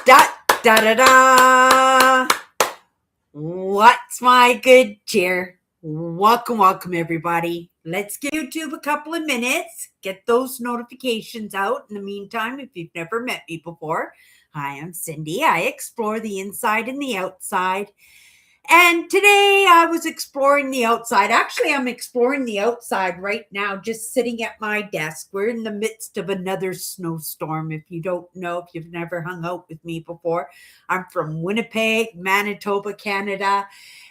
Da da da da. What's my good cheer? Welcome, everybody. Let's give YouTube a couple of minutes. Get those notifications out. In the meantime, if you've never met me before, hi, I'm Cindy. I explore the inside and the outside. And today I was exploring the outside. Actually, I'm exploring the outside right now, just sitting at my desk. We're in the midst of another snowstorm. If you don't know, if you've never hung out with me before, I'm from Winnipeg, Manitoba, Canada.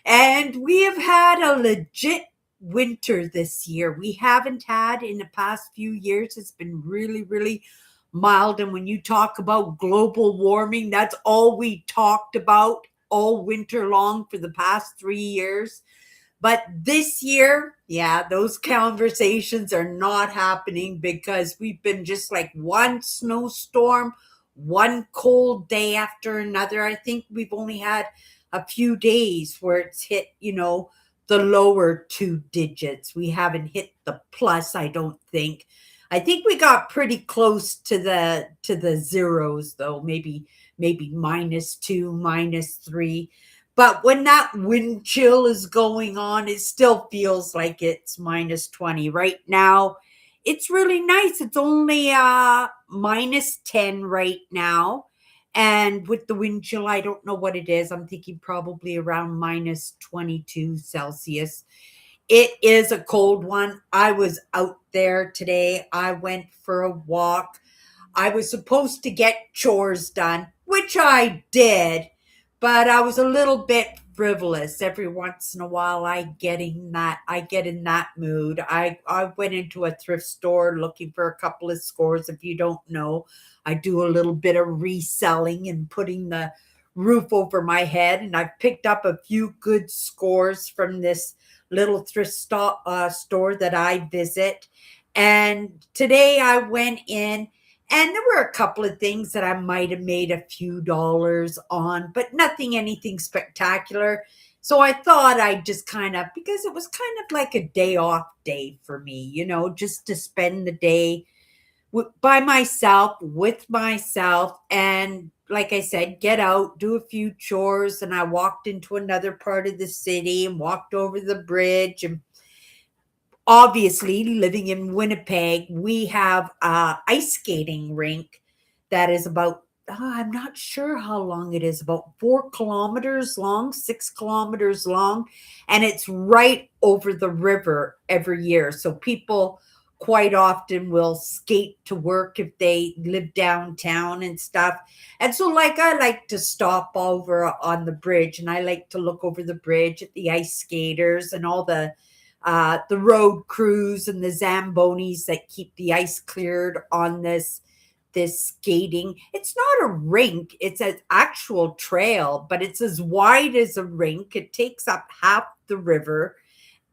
And we have had a legit winter this year. We haven't had in the past few years. It's been really, really mild. And when you talk about global warming, that's all we talked about all winter long for the past 3 years. But this year, yeah, those conversations are not happening because we've been just like one snowstorm, one cold day after another. I think we've only had a few days where it's hit, the lower two digits. We haven't hit the plus, I don't think. I think we got pretty close to the zeros though, maybe -2, -3. But when that wind chill is going on, it still feels like it's -20. Right now, it's really nice. It's only -10 right now. And with the wind chill, I don't know what it is. I'm thinking probably around -22 Celsius. It is a cold one. I was out there today. I went for a walk. I was supposed to get chores done, which I did, but I was a little bit frivolous. Every once in a while I get in that mood. I went into a thrift store looking for a couple of scores. If you don't know, I do a little bit of reselling and putting the roof over my head, and I've picked up a few good scores from this little store that I visit. And today I went in and there were a couple of things that I might have made a few dollars on, but anything spectacular. So I thought I'd just because it was kind of like a day off day for me, just to spend the day by myself, with myself. And like I said, get out, do a few chores. And I walked into another part of the city and walked over the bridge. And obviously, living in Winnipeg, we have a ice skating rink that is about, I'm not sure how long it is, about 4 kilometers long, 6 kilometers long. And it's right over the river every year. So people quite often will skate to work if they live downtown and stuff. And so, I like to stop over on the bridge and I like to look over the bridge at the ice skaters and all the road crews and the Zambonis that keep the ice cleared on this skating. It's not a rink, it's an actual trail, but it's as wide as a rink. It takes up half the river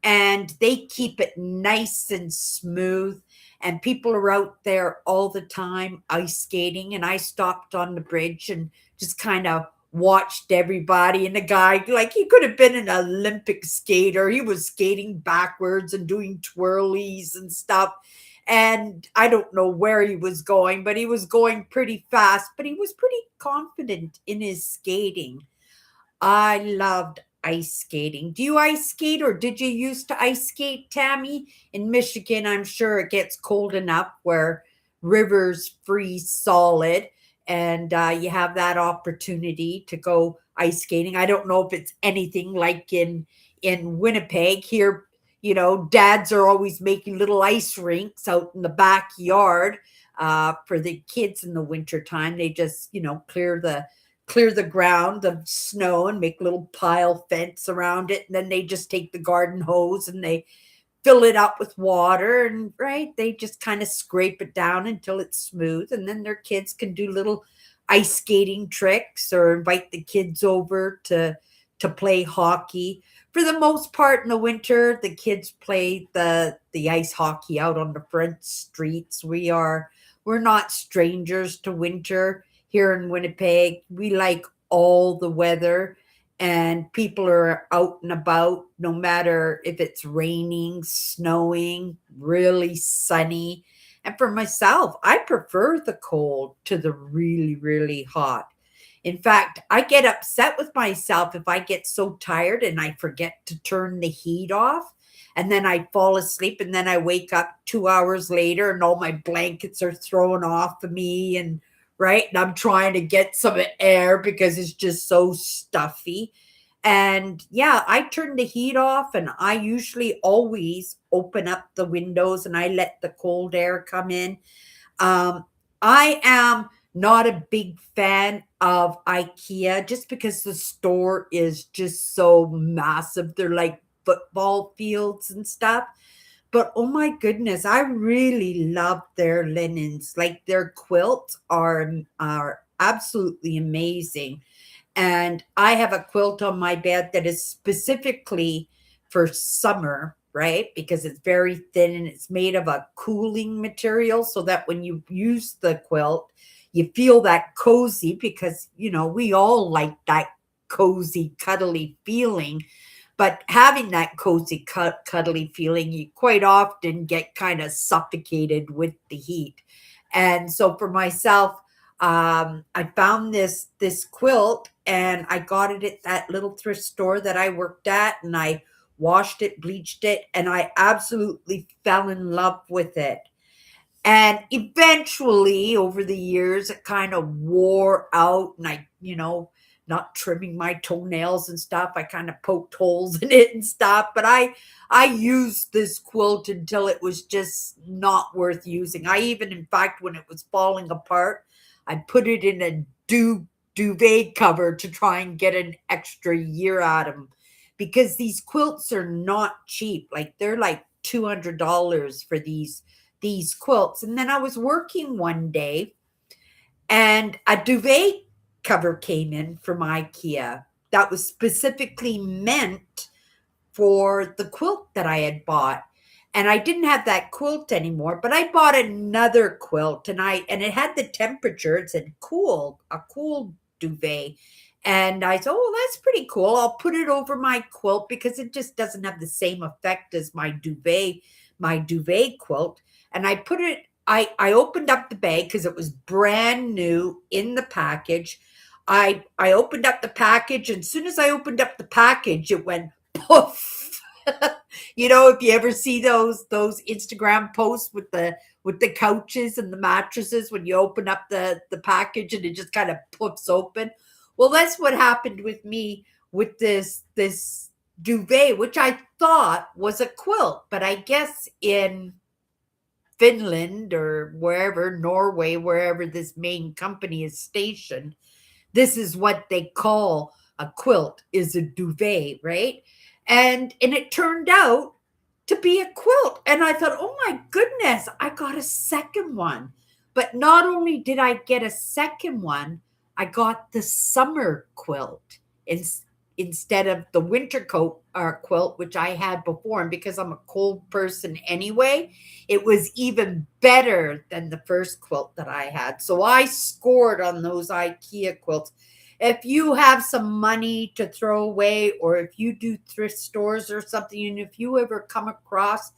and they keep it nice and smooth. And people are out there all the time ice skating. And I stopped on the bridge and just kind of watched everybody. And the guy, like, he could have been an Olympic skater. He was skating backwards and doing twirlies and stuff. And I don't know where he was going, but he was going pretty fast, but he was pretty confident in his skating. I loved ice skating. Do you ice skate or did you used to ice skate, Tammy? In Michigan, I'm sure it gets cold enough where rivers freeze solid and you have that opportunity to go ice skating. I don't know if it's anything like in Winnipeg here. Dads are always making little ice rinks out in the backyard for the kids in the wintertime. They just, clear the ground of snow and make a little pile fence around it. And then they just take the garden hose and they fill it up with water. And right, they just kind of scrape it down until it's smooth. And then their kids can do little ice skating tricks or invite the kids over to play hockey. For the most part in the winter, the kids play the ice hockey out on the front streets. We're not strangers to winter here in Winnipeg. We like all the weather and people are out and about no matter if it's raining, snowing, really sunny. And for myself, I prefer the cold to the really, really hot. In fact, I get upset with myself if I get so tired and I forget to turn the heat off. And then I fall asleep and then I wake up 2 hours later and all my blankets are thrown off of me. And right. And I'm trying to get some air because it's just so stuffy. And yeah, I turn the heat off and I usually always open up the windows and I let the cold air come in. um, I am not a big fan of IKEA just because the store is just so massive. They're like football fields and stuff. But oh my goodness, I really love their linens. Like their quilts are absolutely amazing. And I have a quilt on my bed that is specifically for summer, right? Because it's very thin and it's made of a cooling material so that when you use the quilt, you feel that cozy because, we all like that cozy, cuddly feeling. But having that cozy, cuddly feeling, you quite often get kind of suffocated with the heat. And so for myself, I found this quilt and I got it at that little thrift store that I worked at, and I washed it, bleached it, and I absolutely fell in love with it. And eventually, over the years, it kind of wore out, and not trimming my toenails and stuff. I kind of poked holes in it and stuff. But I used this quilt until it was just not worth using. I even, in fact, when it was falling apart, I put it in a duvet cover to try and get an extra year out of them, because these quilts are not cheap. Like they're like $200 for these quilts. And then I was working one day and a duvet cover came in from IKEA that was specifically meant for the quilt that I had bought. And I didn't have that quilt anymore, but I bought another quilt, and it had the temperature. It said cool, a cool duvet. And I said, "Oh, that's pretty cool. I'll put it over my quilt because it just doesn't have the same effect as my duvet quilt." And I opened up the bag because it was brand new in the package. I opened up the package, and as soon as I opened up the package, it went poof. If you ever see those Instagram posts with the couches and the mattresses when you open up the package and it just kind of poofs open. Well, that's what happened with me with this duvet, which I thought was a quilt, but I guess in Finland or wherever, Norway, wherever this main company is stationed, this is what they call a quilt, is a duvet, right? And it turned out to be a quilt. And I thought, oh my goodness, I got a second one. But not only did I get a second one, I got the summer quilt instead of the winter coat quilt, which I had before. And because I'm a cold person anyway, it was even better than the first quilt that I had. So I scored on those IKEA quilts. If you have some money to throw away, or if you do thrift stores or something, and if you ever come across,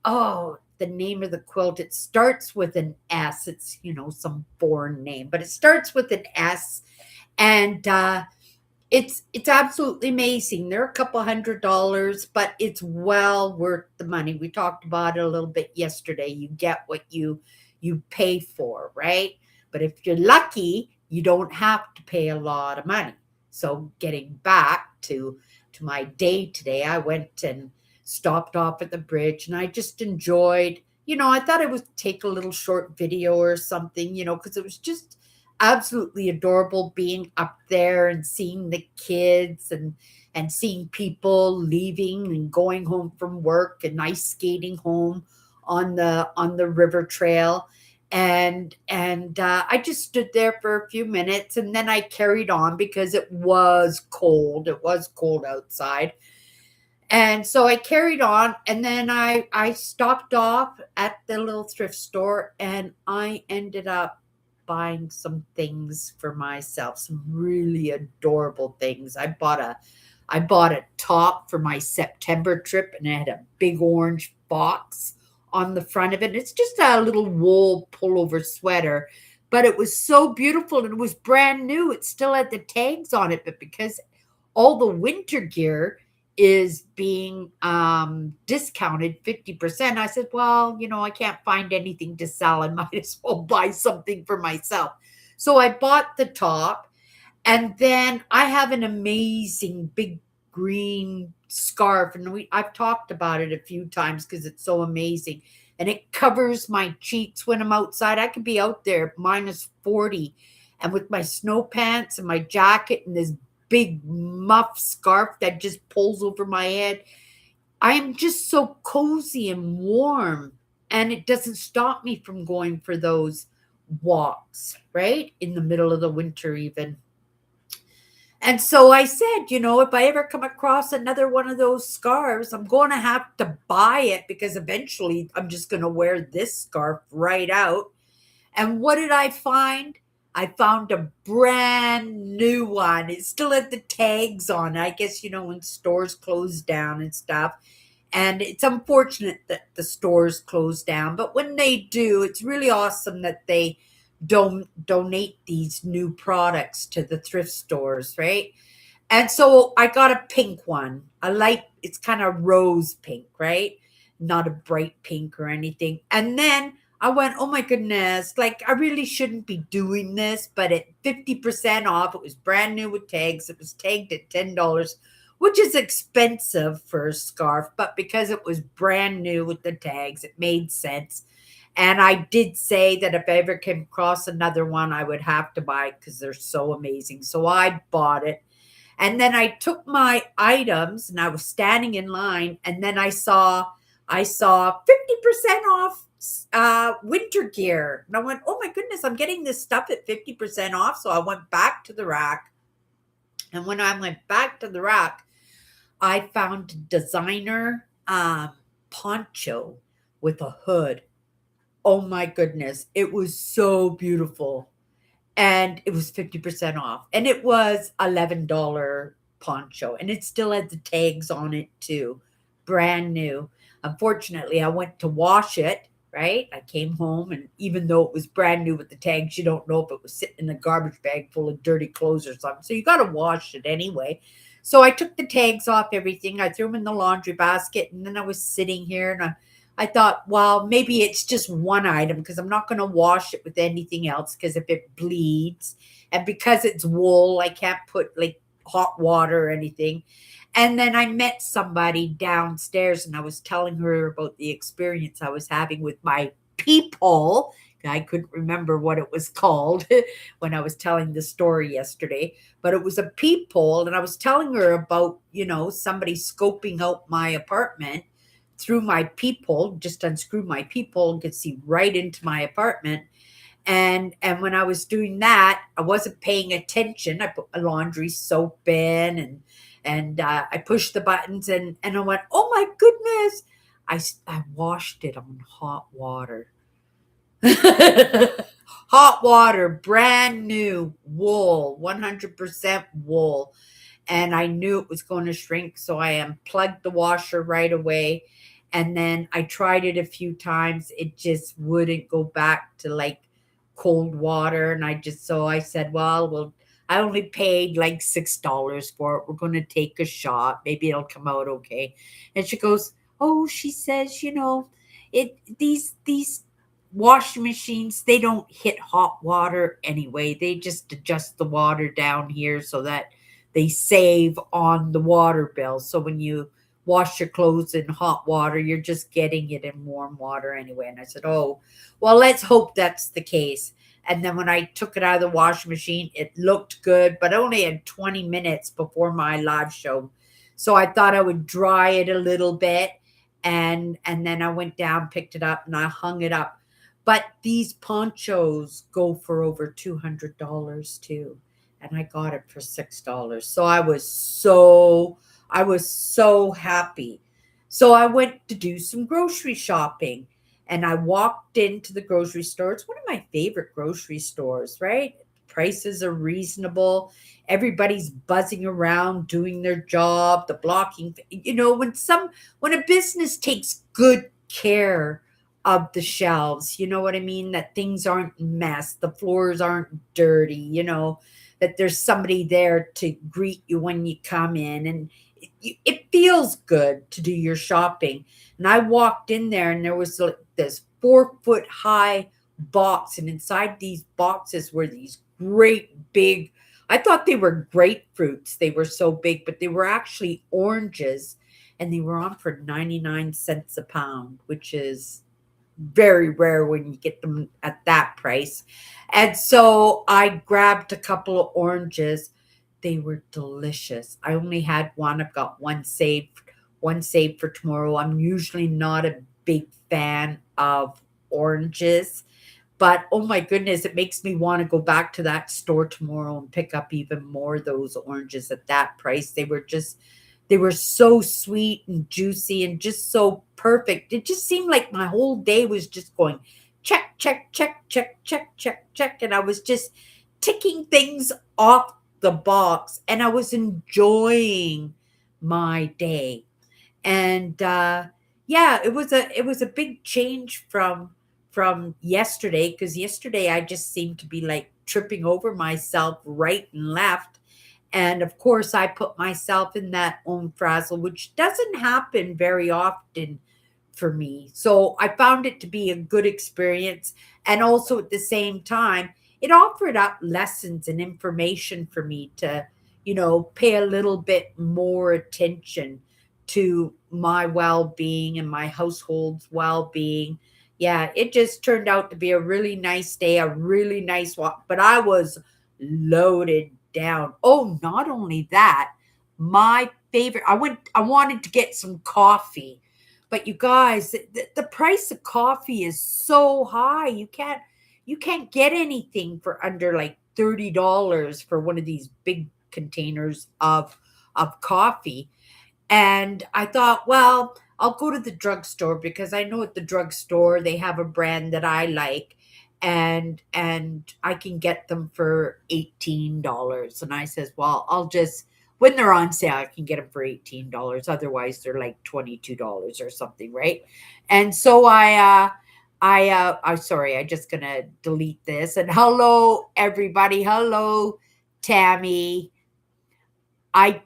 the name of the quilt, it starts with an S. It's, some foreign name, but it starts with an S. And it's absolutely amazing. They're a couple $100, but it's well worth the money. We talked about it a little bit yesterday. You get what you pay for, right? But if you're lucky, you don't have to pay a lot of money. So getting back to my day today, I went and stopped off at the bridge, and I just enjoyed, I thought I would take a little short video or something, because it was just absolutely adorable being up there and seeing the kids and seeing people leaving and going home from work and ice skating home on the river trail. And I just stood there for a few minutes, and then I carried on because it was cold. It was cold outside. And so I carried on, and then I stopped off at the little thrift store, and I ended up buying some things for myself, some really adorable things. I bought a top for my September trip, and it had a big orange box on the front of it. It's just a little wool pullover sweater but it was so beautiful and it was brand new. It still had the tags on it, but because all the winter gear is being discounted 50%, I said, well, I can't find anything to sell. I might as well buy something for myself. So I bought the top, and then I have an amazing big green scarf, and I've talked about it a few times because it's so amazing. And it covers my cheeks when I'm outside. I could be out there minus 40, and with my snow pants and my jacket and this big muff scarf that just pulls over my head, I'm just so cozy and warm. And it doesn't stop me from going for those walks, right? In the middle of the winter, even. And so I said, if I ever come across another one of those scarves, I'm going to have to buy it because eventually I'm just going to wear this scarf right out. And what did I find? I found a brand new one. It still had the tags on. I guess, when stores close down and stuff. And it's unfortunate that the stores close down. But when they do, it's really awesome that they donate these new products to the thrift stores, right? And so I got a pink one. It's kind of rose pink, right? Not a bright pink or anything. And then I went, oh my goodness, like I really shouldn't be doing this, but at 50% off, it was brand new with tags. It was tagged at $10, which is expensive for a scarf, but because it was brand new with the tags, it made sense. And I did say that if I ever came across another one, I would have to buy it because they're so amazing. So I bought it. And then I took my items and I was standing in line, and then I saw 50% off winter gear. And I went, oh my goodness, I'm getting this stuff at 50% off. So I went back to the rack. And when I went back to the rack, I found a designer poncho with a hood. Oh my goodness. It was so beautiful. And it was 50% off. And it was $11 poncho. And it still had the tags on it too. Brand new. Unfortunately, I went to wash it, right? I came home, and even though it was brand new with the tags, you don't know if it was sitting in a garbage bag full of dirty clothes or something. So you got to wash it anyway. So I took the tags off everything. I threw them in the laundry basket, and then I was sitting here, and I thought, well, maybe it's just one item because I'm not going to wash it with anything else because if it bleeds, and because it's wool, I can't put like hot water or anything. And then I met somebody downstairs, and I was telling her about the experience I was having with my peephole. I couldn't remember what it was called when I was telling the story yesterday, but it was a peephole. And I was telling her about, somebody scoping out my apartment through my peephole. Just unscrew my peephole and could see right into my apartment. And when I was doing that, I wasn't paying attention. I put my laundry soap in, and I pushed the buttons, and I went, oh my goodness. I washed it on hot water. Hot water, brand new wool, 100% wool. And I knew it was going to shrink. So I unplugged the washer right away. And then I tried it a few times. It just wouldn't go back to like cold water. And so I said, well, I only paid like $6 for it. We're going to take a shot. Maybe it'll come out okay. And she goes, oh, she says, these washing machines, they don't hit hot water anyway. They just adjust the water down here so that they save on the water bill. So when you wash your clothes in hot water, you're just getting it in warm water anyway. And I said, oh, well, let's hope that's the case. And then when I took it out of the washing machine, it looked good, but I only had 20 minutes before my live show. So I thought I would dry it a little bit. And then I went down, picked it up, and I hung it up. But these ponchos go for over $200 too. And I got it for $6. So I was so happy. So I went to do some grocery shopping, and I walked into the grocery store. It's one of my favorite grocery stores, right? Prices are reasonable. Everybody's buzzing around doing their job, the blocking, when a business takes good care of the shelves. You know what I mean? That things aren't messed, the floors aren't dirty, that there's somebody there to greet you when you come in. And it feels good to do your shopping. And I walked in there and there was like this 4 foot high box. And inside these boxes were these great big, I thought they were grapefruits. They were so big, but they were actually oranges. And they were on for 99 cents a pound, which is very rare when you get them at that price. And so I grabbed a couple of oranges. They were delicious. I only had one. I've got one saved for tomorrow. I'm usually not a big fan of oranges, but oh my goodness, it makes me want to go back to that store tomorrow and pick up even more of those oranges at that price. They were so sweet and juicy and just so perfect. It just seemed like my whole day was just going check, check, check, check, check, check, check. And I was just ticking things off the box and I was enjoying my day. And yeah, it was a big change from yesterday, because yesterday I just seemed to be like tripping over myself right and left. And of course, I put myself in that own frazzle, which doesn't happen very often for me. So I found it to be a good experience. And also at the same time, it offered up lessons and information for me to, pay a little bit more attention to my well being and my household's well being. Yeah, it just turned out to be a really nice day, a really nice walk, but I was loaded down. Oh, not only that, my favorite, I wanted to get some coffee. But you guys, the price of coffee is so high. You can't get anything for under like $30 for one of these big containers of coffee. And I thought, well, I'll go to the drugstore because I know at the drugstore they have a brand that I like, and I can get them for $18. And I says, well, I'll just, when they're on sale, I can get them for $18. Otherwise, they're like $22 or something, right? And so I sorry, I just gonna delete this. And hello, everybody. Hello, Tammy. I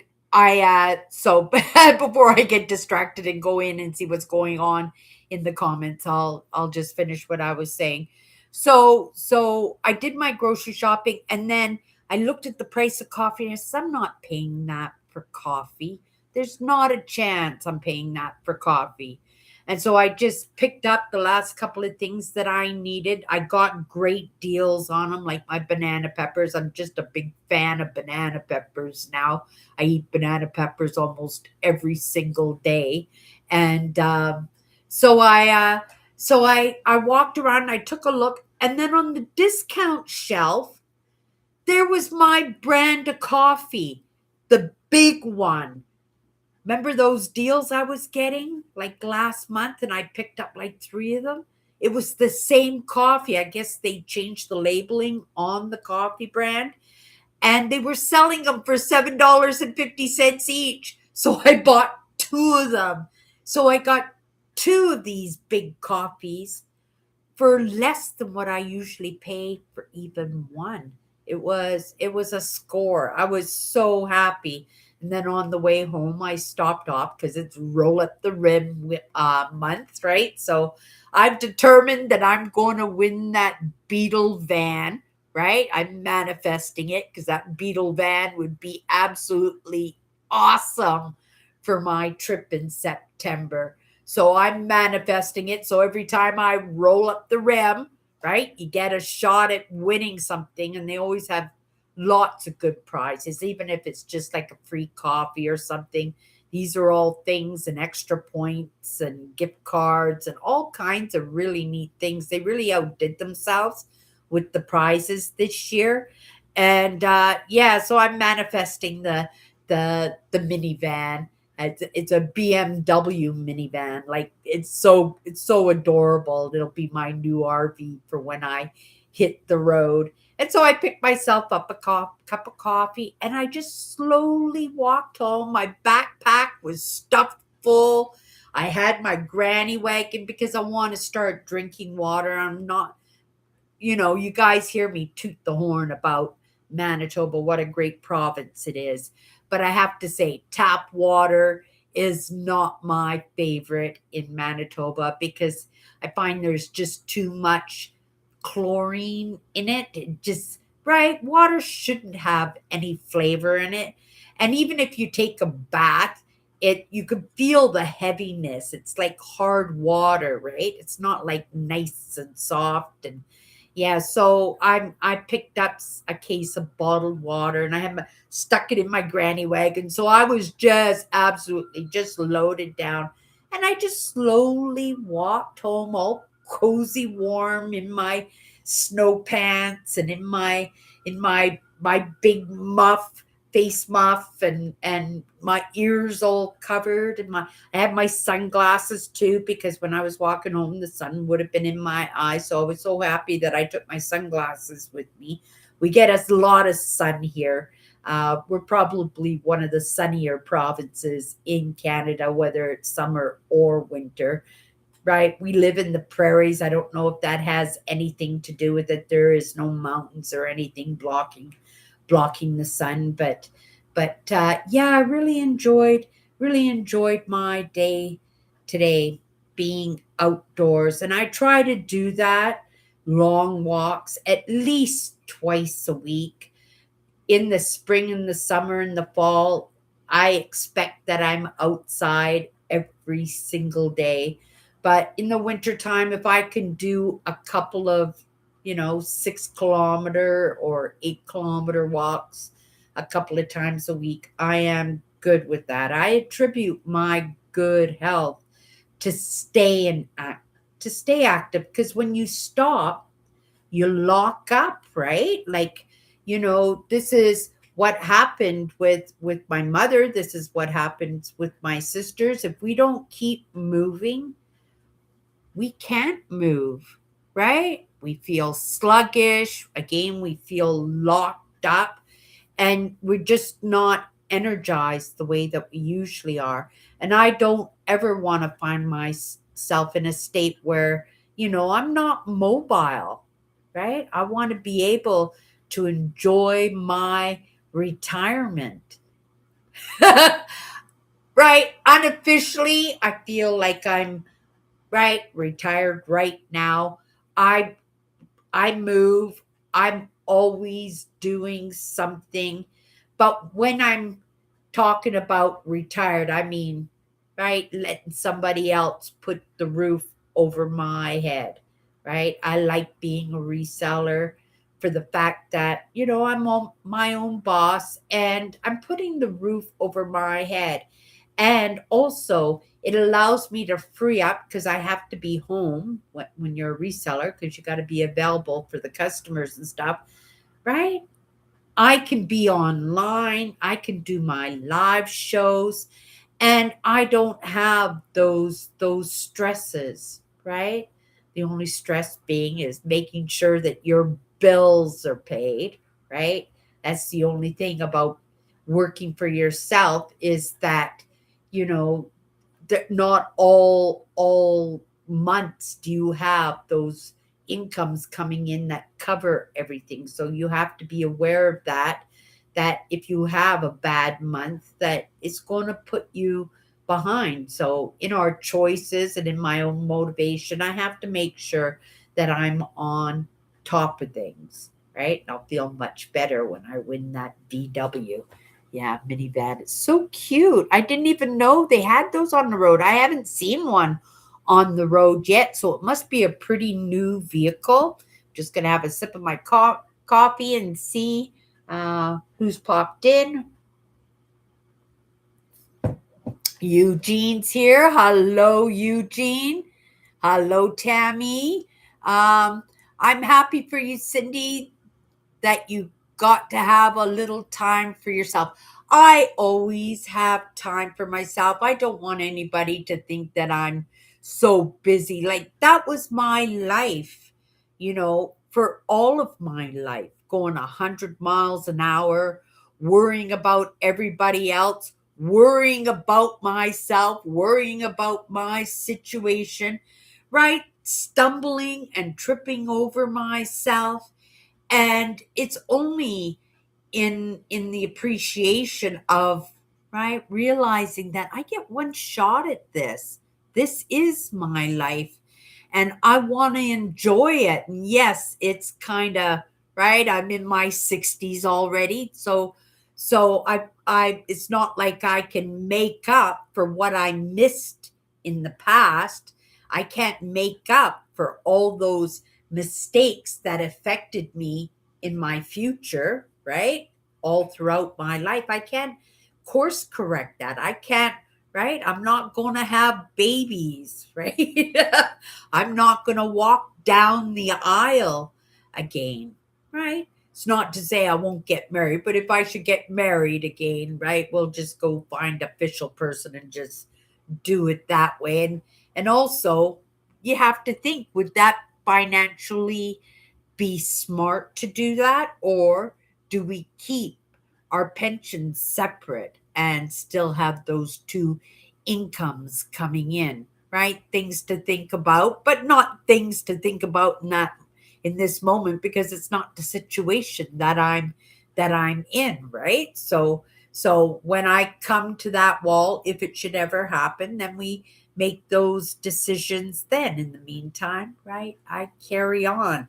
so before I get distracted and go in and see what's going on in the comments, I'll just finish what I was saying. So I did my grocery shopping and then I looked at the price of coffee and I said, I'm not paying that for coffee. There's not a chance I'm paying that for coffee. And so I just picked up the last couple of things that I needed. I got great deals on them, like my banana peppers. I'm just a big fan of banana peppers now. I eat banana peppers almost every single day. And so I walked around and I took a look. And then on the discount shelf, there was my brand of coffee, the big one. Remember those deals I was getting like last month and I picked up like 3 of them? It was the same coffee. I guess they changed the labeling on the coffee brand and they were selling them for $7.50 each. So I bought 2 of them. So I got 2 of these big coffees for less than what I usually pay for even one. It was a score. I was so happy. And then on the way home, I stopped off because it's roll up the rim month, right? So I've determined that I'm going to win that Beetle van, right? I'm manifesting it because that Beetle van would be absolutely awesome for my trip in September. So I'm manifesting it. So every time I roll up the rim, right, you get a shot at winning something. And they always have lots of good prizes, even if it's just like a free coffee or something. These are all things and extra points and gift cards and all kinds of really neat things. They really outdid themselves with the prizes this year. And yeah, so I'm manifesting the minivan. It's a BMW minivan. Like it's so adorable. It'll be my new RV for when I hit the road. And so I picked myself up a cup of coffee and I just slowly walked home. My backpack was stuffed full. I had my granny wagon because I want to start drinking water. I'm not, you guys hear me toot the horn about Manitoba, what a great province it is. But I have to say, tap water is not my favorite in Manitoba because I find there's just too much chlorine in it. It just, right? Water shouldn't have any flavor in it. And even if you take a bath, you can feel the heaviness. It's like hard water, right? It's not like nice and soft and yeah, so I picked up a case of bottled water and I had stuck it in my granny wagon. So I was just absolutely just loaded down. And I just slowly walked home all cozy warm in my snow pants and in my big face muff and my ears all covered and I had my sunglasses too because when I was walking home, the sun would have been in my eyes. So I was so happy that I took my sunglasses with me. We get a lot of sun here. We're probably one of the sunnier provinces in Canada, whether it's summer or winter, right? We live in the prairies. I don't know if that has anything to do with it. There is no mountains or anything blocking the sun, but yeah, I really enjoyed my day today being outdoors, and I try to do that long walks at least twice a week in the spring and the summer and the fall. I expect that I'm outside every single day. But in the wintertime, if I can do a couple of, 6 kilometer or 8 kilometer walks a couple of times a week, I am good with that. I attribute my good health to stay active because when you stop, you lock up, right? Like, this is what happened with my mother. This is what happens with my sisters. If we don't keep moving, we can't move, right? We feel sluggish. Again, we feel locked up and we're just not energized the way that we usually are. And I don't ever want to find myself in a state where, I'm not mobile, right? I want to be able to enjoy my retirement. Right? Unofficially, I feel like I'm right retired right now. I i move. I'm always doing something. But when I'm talking about retired, I mean, right, letting somebody else put the roof over my head, right? I like being a reseller for the fact that, I'm my own boss and I'm putting the roof over my head. And also, it allows me to free up because I have to be home when you're a reseller because you got to be available for the customers and stuff, right? I can be online, I can do my live shows, and I don't have those stresses, right? The only stress being is making sure that your bills are paid, right? That's the only thing about working for yourself is that, you know, not all months do you have those incomes coming in that cover everything. So you have to be aware of that if you have a bad month that it's going to put you behind. So in our choices and in my own motivation, I have to make sure that I'm on top of things, right? And I'll feel much better when I win that VW. Yeah, minivan. It's so cute. I didn't even know they had those on the road. I haven't seen one on the road yet, so it must be a pretty new vehicle. Just gonna have a sip of my coffee and see who's popped in. Eugene's here. Hello, Eugene. Hello, Tammy. Um, I'm happy for you, Cindy, that you got to have a little time for yourself. I always have time for myself. I don't want anybody to think that I'm so busy. Like that was my life, for all of my life, going 100 miles an hour, worrying about everybody else. worrying about myself, worrying about my situation, right? Stumbling and tripping over myself. And it's only in the appreciation of, right, realizing that I get one shot at this. This is my life and I want to enjoy it. And yes, it's kind of right. I'm in my 60s already. So it's not like I can make up for what I missed in the past. I can't make up for all those mistakes that affected me in my future, right? All throughout my life. I can't course correct that. I can't, right? I'm not going to have babies, right? I'm not going to walk down the aisle again, right? It's not to say I won't get married, but if I should get married again, right, we'll just go find a official person and just do it that way. And also, you have to think, would that financially be smart to do that, or do we keep our pensions separate and still have those two incomes coming in, right? Things to think about, but not things to think about not in this moment, because it's not the situation that I'm in, right? So when I come to that wall, if it should ever happen, then we make those decisions then. In the meantime, right, I carry on,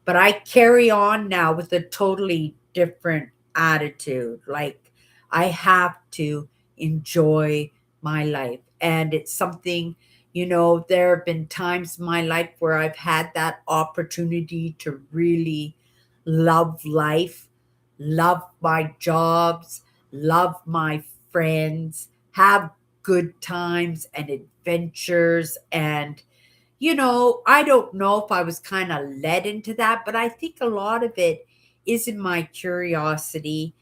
but I carry on now with a totally different attitude. Like, I have to enjoy my life. And it's something, there have been times in my life where I've had that opportunity to really love life, love my jobs, love my friends, have good times and adventures. And I don't know if I was kind of led into that, but I think a lot of it is in my curiosity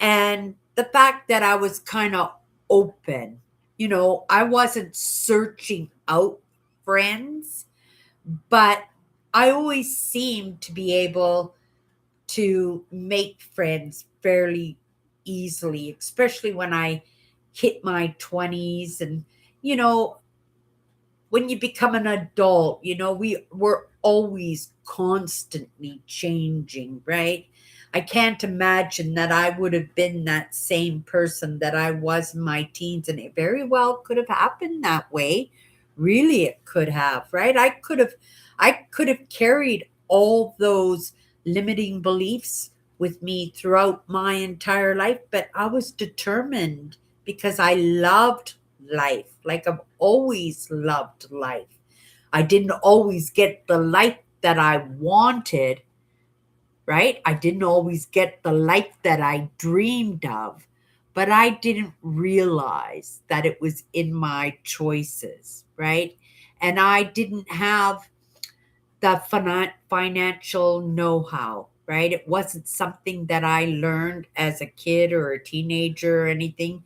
and the fact that I was kind of open. I wasn't searching out friends, but I always seemed to be able to make friends fairly easily, especially when I hit my 20s. And, you know, when you become an adult, we're always constantly changing, right? I can't imagine that I would have been that same person that I was in my teens, and it very well could have happened that way. Really, it could have, right? I could have carried all those limiting beliefs with me throughout my entire life, but I was determined because I loved life. Like, I've always loved life. I didn't always get the life that I wanted, right? I didn't always get the life that I dreamed of, but I didn't realize that it was in my choices, right? And I didn't have the financial know-how, right? It wasn't something that I learned as a kid or a teenager or anything.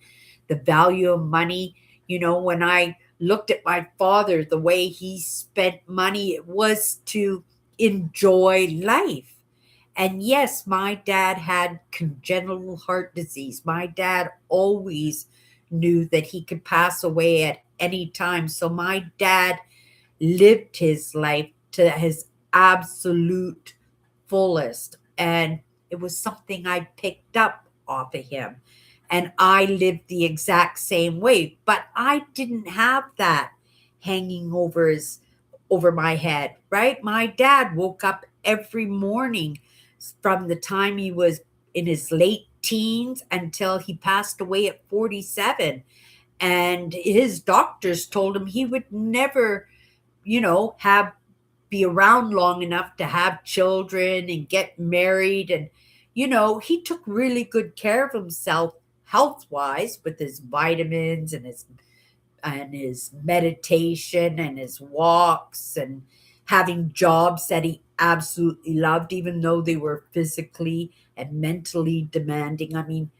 The value of money, when I looked at my father, the way he spent money, it was to enjoy life. And yes, my dad had congenital heart disease. My dad always knew that he could pass away at any time. So my dad lived his life to his absolute fullest. And it was something I picked up off of him. And I lived the exact same way. But I didn't have that hanging over my head, right? My dad woke up every morning from the time he was in his late teens until he passed away at 47. And his doctors told him he would never, have be around long enough to have children and get married. And he took really good care of himself health wise with his vitamins and his meditation and his walks and having jobs that he absolutely loved, even though they were physically and mentally demanding. I mean,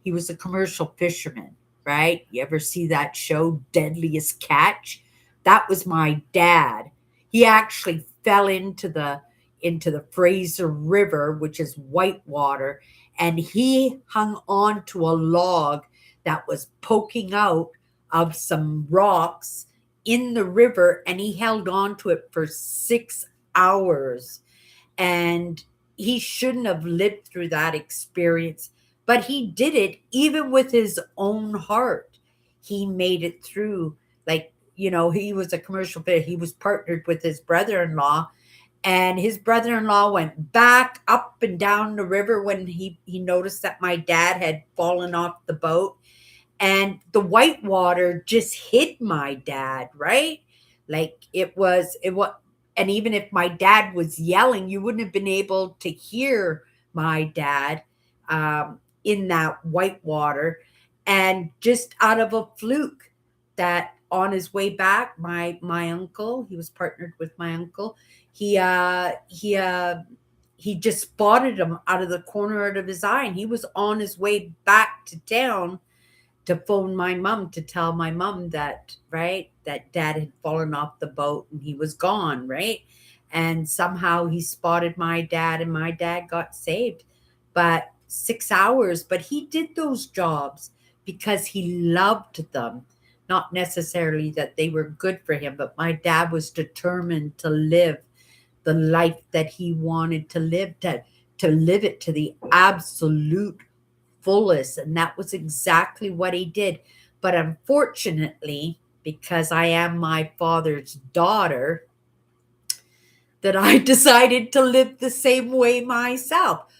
he was a commercial fisherman, right? You ever see that show, Deadliest Catch? That was my dad. He actually fell into the Fraser River, which is whitewater, and he hung on to a log that was poking out of some rocks in the river, and he held on to it for 6 hours. And he shouldn't have lived through that experience, but he did it even with his own heart. He made it through. Like, he was a commercial fit. He was partnered with his brother-in-law, and his brother-in-law went back up and down the river when he noticed that my dad had fallen off the boat, and the white water just hit my dad, right? Like, it was, and even if my dad was yelling, you wouldn't have been able to hear my dad in that white water. And just out of a fluke, that on his way back, my uncle, he was partnered with my uncle, he uh he uh he just spotted him out of the corner of his eye, and he was on his way back to town to phone my mom to tell my mom that, right, that dad had fallen off the boat and he was gone, right? And somehow he spotted my dad, and my dad got saved. But 6 hours, but he did those jobs because he loved them. Not necessarily that they were good for him, but my dad was determined to live the life that he wanted to live, to live it to the absolute fullest. And that was exactly what he did. But unfortunately, because I am my father's daughter, that I decided to live the same way myself.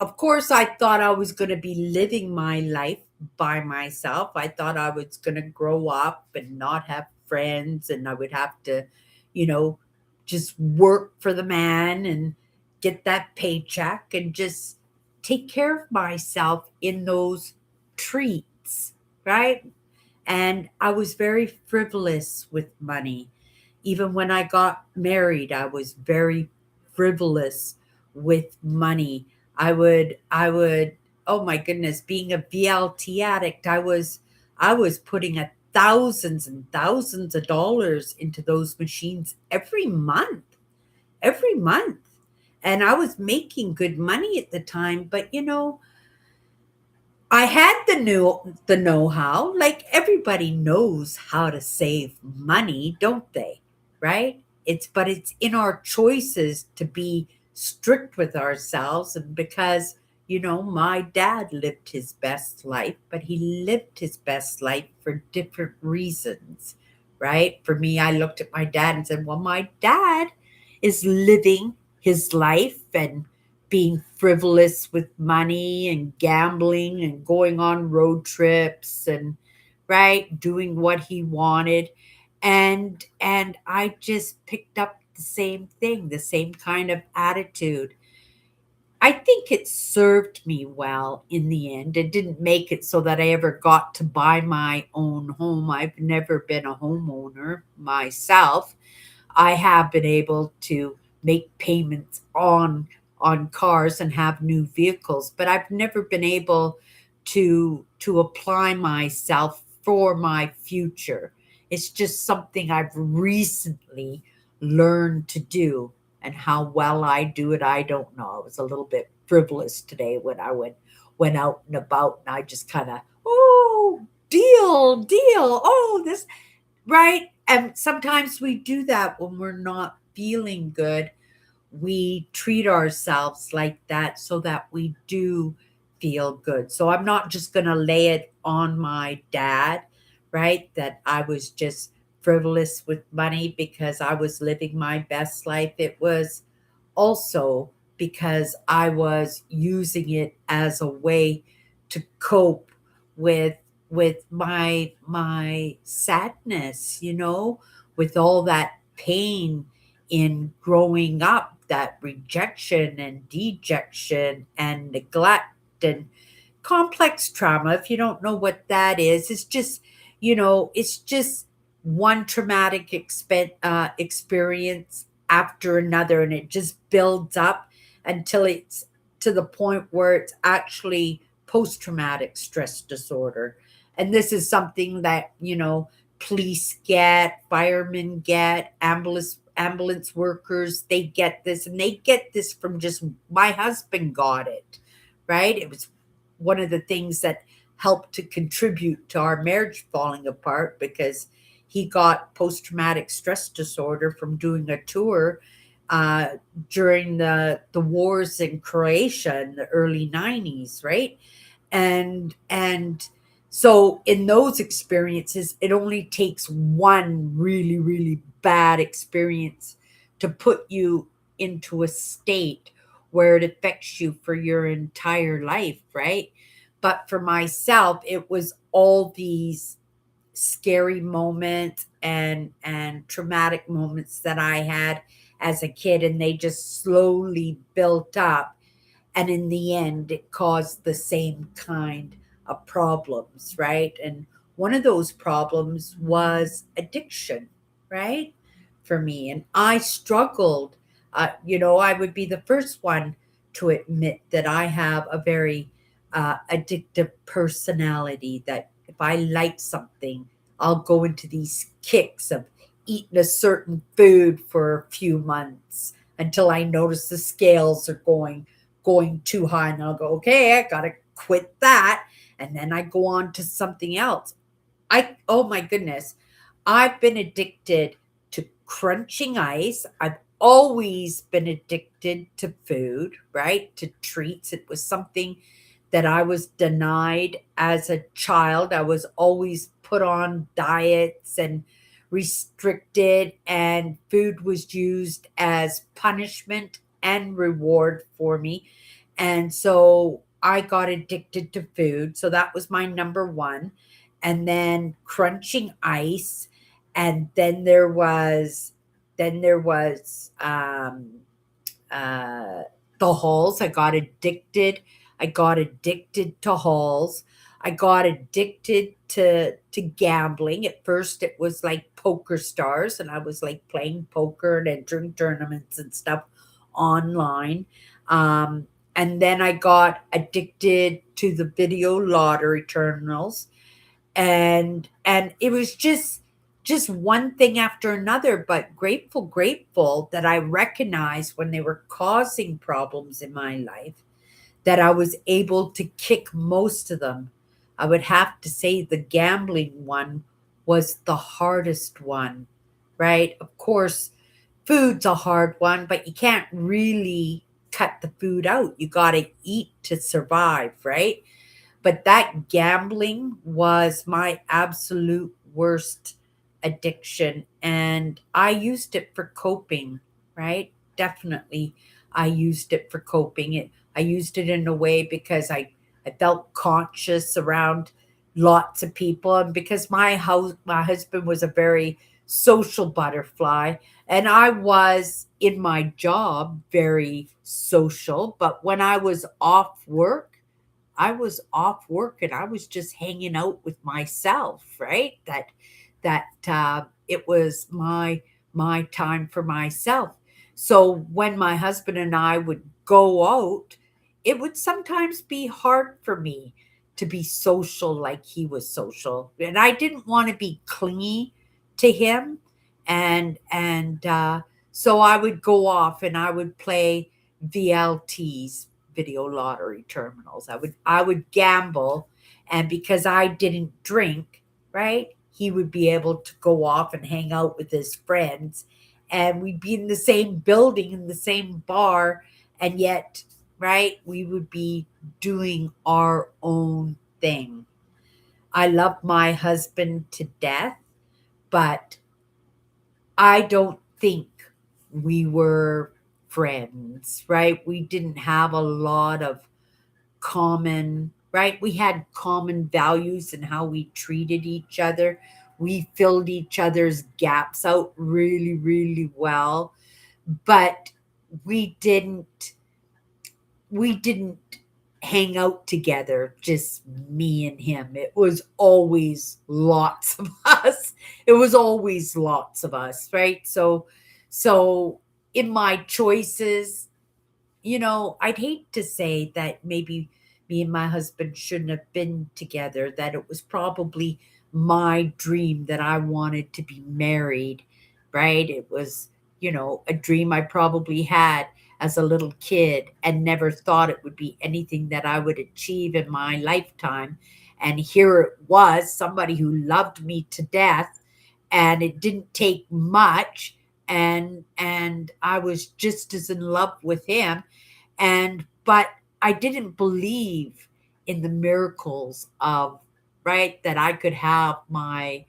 Of course, I thought I was going to be living my life by myself. I thought I was going to grow up and not have friends, and I would have to, you know, just work for the man and get that paycheck and just take care of myself in those treats, right? And I was very frivolous with money. Even when I got married, I was very frivolous with money. I would, oh my goodness, being a VLT addict, I was putting a thousands and thousands of dollars into those machines every month. And I was making good money at the time, but I had the know-how. Like, everybody knows how to save money, don't they? Right? But it's in our choices to be strict with ourselves. And because my dad lived his best life, but he lived his best life for different reasons, right? For me, I looked at my dad and said, well, my dad is living his life and being frivolous with money and gambling and going on road trips and, right, doing what he wanted. And I just picked up the same thing, the same kind of attitude. I think it served me well in the end. It didn't make it so that I ever got to buy my own home. I've never been a homeowner myself. I have been able to make payments on cars and have new vehicles, but I've never been able to apply myself for my future. It's just something I've recently learned to do, and how well I do it, I don't know. I was a little bit frivolous today when I went out and about, and I just kind of, oh, deal, oh, this, right? And sometimes we do that when we're not feeling good. We treat ourselves like that so that we do feel good. So I'm not just going to lay it on my dad, right? That I was just frivolous with money because I was living my best life. It was also because I was using it as a way to cope with my sadness, with all that pain in growing up, that rejection and dejection and neglect and complex trauma. If you don't know what that is, it's just one traumatic experience after another, and it just builds up until it's to the point where it's actually post-traumatic stress disorder. And this is something that police get, firemen get, ambulance workers, they get this, and they get this from just, my husband got it, right? It was one of the things that helped to contribute to our marriage falling apart because he got post-traumatic stress disorder from doing a tour uh, during the wars in Croatia in the early 90s, right? And so in those experiences, it only takes one really, really bad experience to put you into a state where it affects you for your entire life, right? But for myself, it was all these scary moments and traumatic moments that I had as a kid, and they just slowly built up, and in the end it caused the same kind of problems, right? And one of those problems was addiction, right? For me, and I struggled. I would be the first one to admit that I have a very addictive personality, that if I like something, I'll go into these kicks of eating a certain food for a few months until I notice the scales are going too high, and I'll go, okay, I gotta quit that. And then I go on to something else. Oh my goodness, I've been addicted to crunching ice. I've always been addicted to food, right? To treats. It was something that I was denied as a child. I was always put on diets and restricted, and food was used as punishment and reward for me. And so I got addicted to food. So that was my number one. And then crunching ice. And then there was uh, the halls. I got addicted to halls. I got addicted to gambling. At first, it was like Poker Stars, and I was like playing poker and entering tournaments and stuff online. Um, and then I got addicted to the video lottery terminals, and it was just one thing after another, but grateful that I recognized when they were causing problems in my life, that I was able to kick most of them. I would have to say the gambling one was the hardest one, right? Of course, food's a hard one, but you can't really cut the food out. You got to eat to survive, right? But that gambling was my absolute worst addiction. And I used it for coping, right? Definitely. I used it for coping. I used it in a way because I felt conscious around lots of people. And because my husband was a very social butterfly, and I was in my job very social. But when I was off work and I was just hanging out with myself, right? That it was my time for myself. So when my husband and I would go out, it would sometimes be hard for me to be social like he was social, and I didn't want to be clingy to him, and so I would go off and I would play VLTs, video lottery terminals. I would gamble, and because I didn't drink, right? He would be able to go off and hang out with his friends, and we'd be in the same building, in the same bar, and yet, right, we would be doing our own thing. I love my husband to death, but I don't think we were friends, right? We didn't have a lot of common, right? We had common values in how we treated each other. We filled each other's gaps out really, really well, but we didn't we didn't hang out together, just me and him. It was always lots of us. It was always lots of us, right? So in my choices, I'd hate to say that maybe me and my husband shouldn't have been together, that it was probably my dream that I wanted to be married, right? It was, a dream I probably had as a little kid and never thought it would be anything that I would achieve in my lifetime. And here it was, somebody who loved me to death, and it didn't take much, and I was just as in love with him. And but I didn't believe in the miracles of, right, that I could have my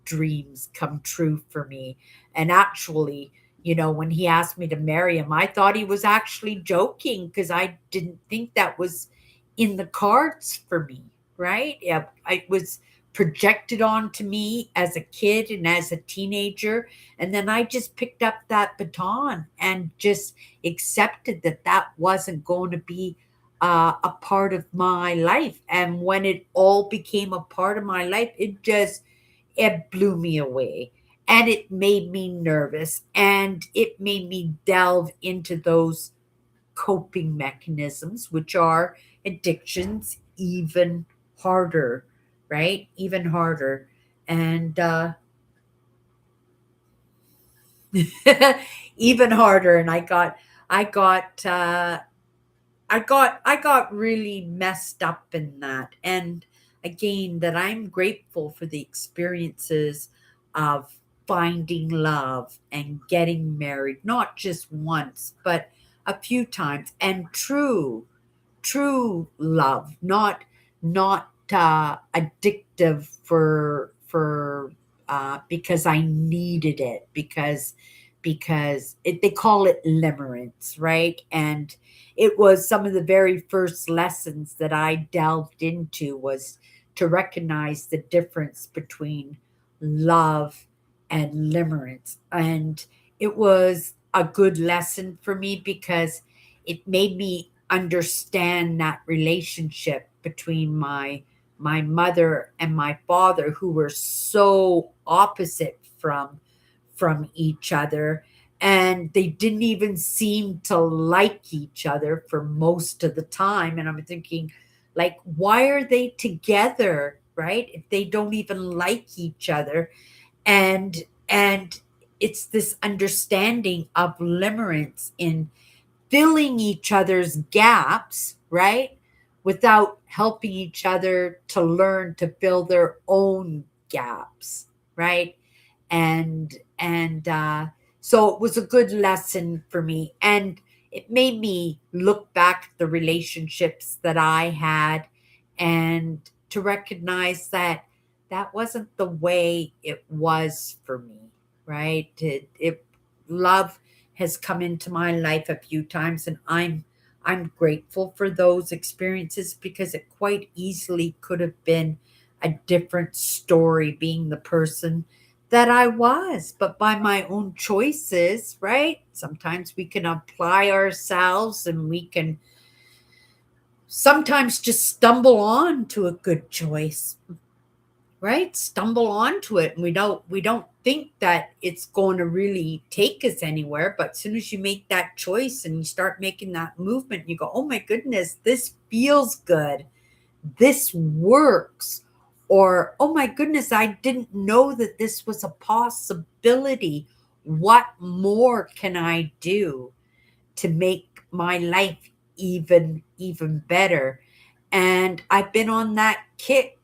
dreams come true for me. And actually, when he asked me to marry him, I thought he was actually joking, because I didn't think that was in the cards for me, right? Yeah, it was projected onto me as a kid and as a teenager, and then I just picked up that baton and just accepted that that wasn't going to be a part of my life. And when it all became a part of my life, it blew me away, and it made me nervous, and it made me delve into those coping mechanisms, which are addictions, even harder, right? Even harder. And even harder. And I got, I got really messed up in that. And again, that I'm grateful for the experiences of finding love and getting married, not just once, but a few times, and true love, not addictive for because I needed it, because they call it limerence, right? And it was some of the very first lessons that I delved into, was to recognize the difference between love and limerence. And it was a good lesson for me, because it made me understand that relationship between my mother and my father, who were so opposite from each other, and they didn't even seem to like each other for most of the time. And I'm thinking, like, why are they together, right, if they don't even like each other? And it's this understanding of limerence in filling each other's gaps, right? Without helping each other to learn to fill their own gaps, right? And so it was a good lesson for me, and it made me look back at the relationships that I had, and to recognize that that wasn't the way it was for me, right? Love has come into my life a few times, and I'm grateful for those experiences, because it quite easily could have been a different story, being the person that I was, but by my own choices, right? Sometimes we can apply ourselves, and we can sometimes just stumble on to a good choice, right? Stumble onto it, and we don't think that it's going to really take us anywhere. But as soon as you make that choice and you start making that movement, you go, oh my goodness, this feels good, this works. Or, oh my goodness, I didn't know that this was a possibility. What more can I do to make my life even better? And I've been on that kick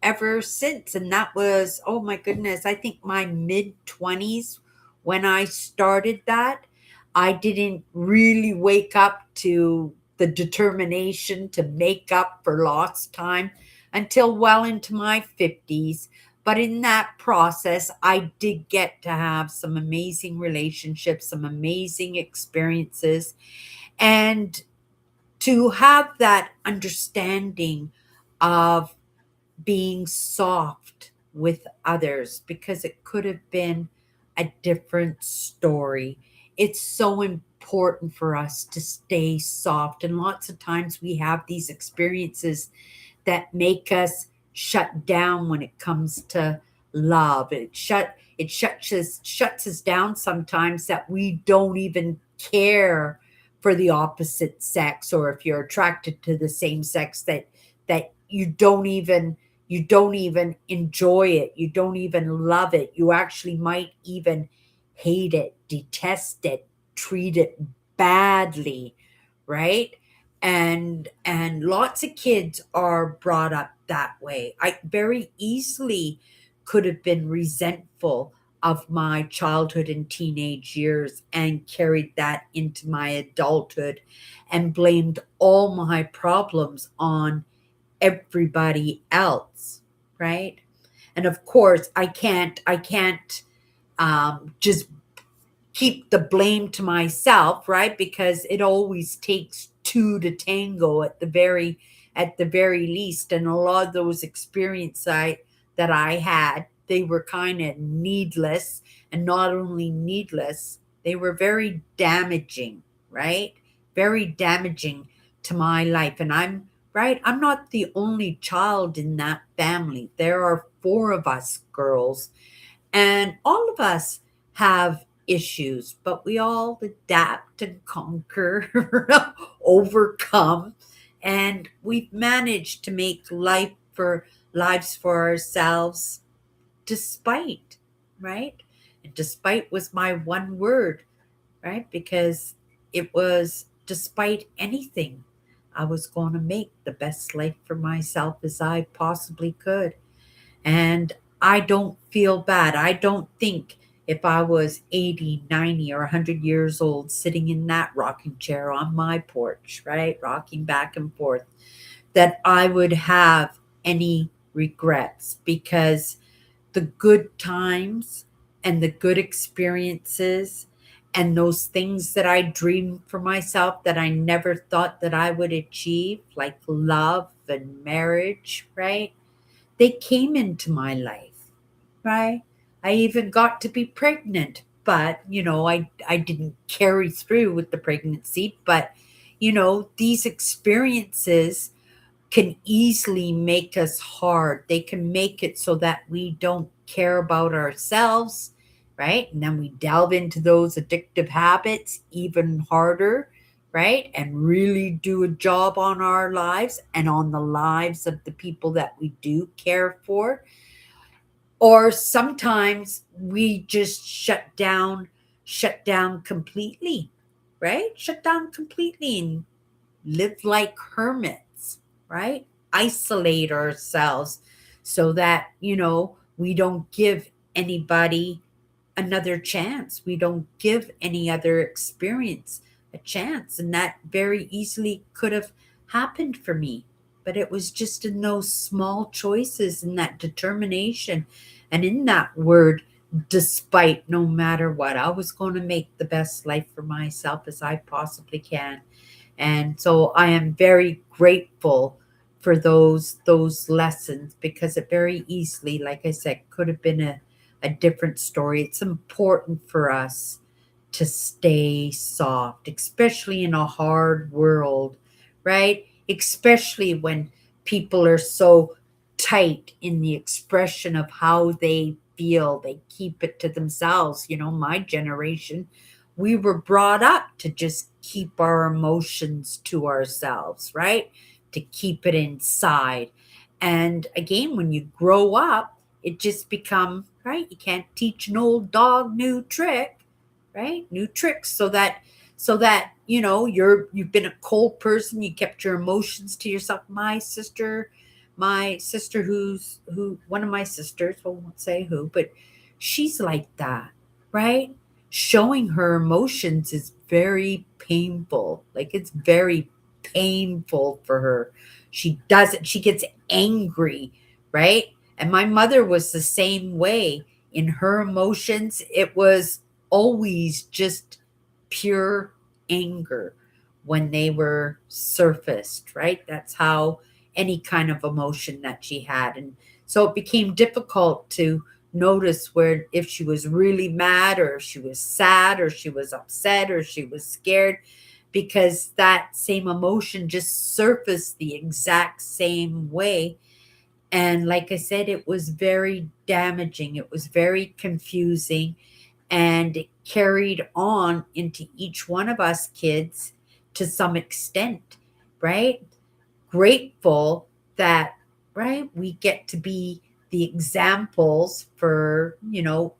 ever since. And that was, oh my goodness, I think my mid 20s when I started that. I didn't really wake up to the determination to make up for lost time until well into my 50s. But in that process, I did get to have some amazing relationships, some amazing experiences, and to have that understanding of being soft with others, because it could have been a different story. It's so important for us to stay soft. And lots of times we have these experiences that make us shut down when it comes to love. It shuts us down sometimes, that we don't even care for the opposite sex, or if you're attracted to the same sex, that you don't even enjoy it, you don't even love it, you actually might even hate it, detest it, treat it badly, right? and lots of kids are brought up that way. I very easily could have been resentful of my childhood and teenage years and carried that into my adulthood and blamed all my problems on everybody else, right? And of course, I can't just keep the blame to myself, right? Because it always takes two to tango at the very least. And a lot of those experiences that I had, they were kind of needless, and not only needless, they were very damaging, right? Very damaging to my life. And I'm right, I'm not the only child in that family. There are four of us girls, and all of us have issues, but we all adapt and conquer, overcome, and we've managed to make lives for ourselves despite, right? And despite was my one word, right? Because it was despite anything, I was going to make the best life for myself as I possibly could. And I don't feel bad. I don't think if I was 80, 90, or 100 years old sitting in that rocking chair on my porch, right, rocking back and forth, that I would have any regrets, because the good times and the good experiences and those things that I dreamed for myself that I never thought that I would achieve, like love and marriage, right? They came into my life, right? I even got to be pregnant, but I didn't carry through with the pregnancy. But these experiences can easily make us hard. They can make it so that we don't care about ourselves, right? And then we delve into those addictive habits even harder, right? And really do a job on our lives and on the lives of the people that we do care for. Or sometimes we just shut down completely, right? Shut down completely and live like hermits, right? Isolate ourselves so that, we don't give anybody another chance. We don't give any other experience a chance. And that very easily could have happened for me. But it was just in those small choices and that determination and in that word, despite, no matter what, I was going to make the best life for myself as I possibly can. And so I am very grateful for those lessons, because it very easily, like I said, could have been a different story. It's important for us to stay soft, especially in a hard world, right? Especially when people are so tight in the expression of how they feel. They keep it to themselves. My generation, we were brought up to just keep our emotions to ourselves, right? To keep it inside. And again, when you grow up, it just become, right? You can't teach an old dog new trick, right? New tricks, so that you've been a cold person, you kept your emotions to yourself. My sister, who one of my sisters, I won't say who, but she's like that, right? Showing her emotions is very painful. Like, it's very painful for her. She does it, she gets angry, right? And my mother was the same way. In her emotions, it was always just pure anger when they were surfaced, right? That's how any kind of emotion that she had. And so it became difficult to notice where, if she was really mad, or if she was sad, or she was upset, or she was scared, because that same emotion just surfaced the exact same way. And like I said, it was very damaging, it was very confusing, and it carried on into each one of us kids to some extent, right? Grateful that, right, we get to be the examples for,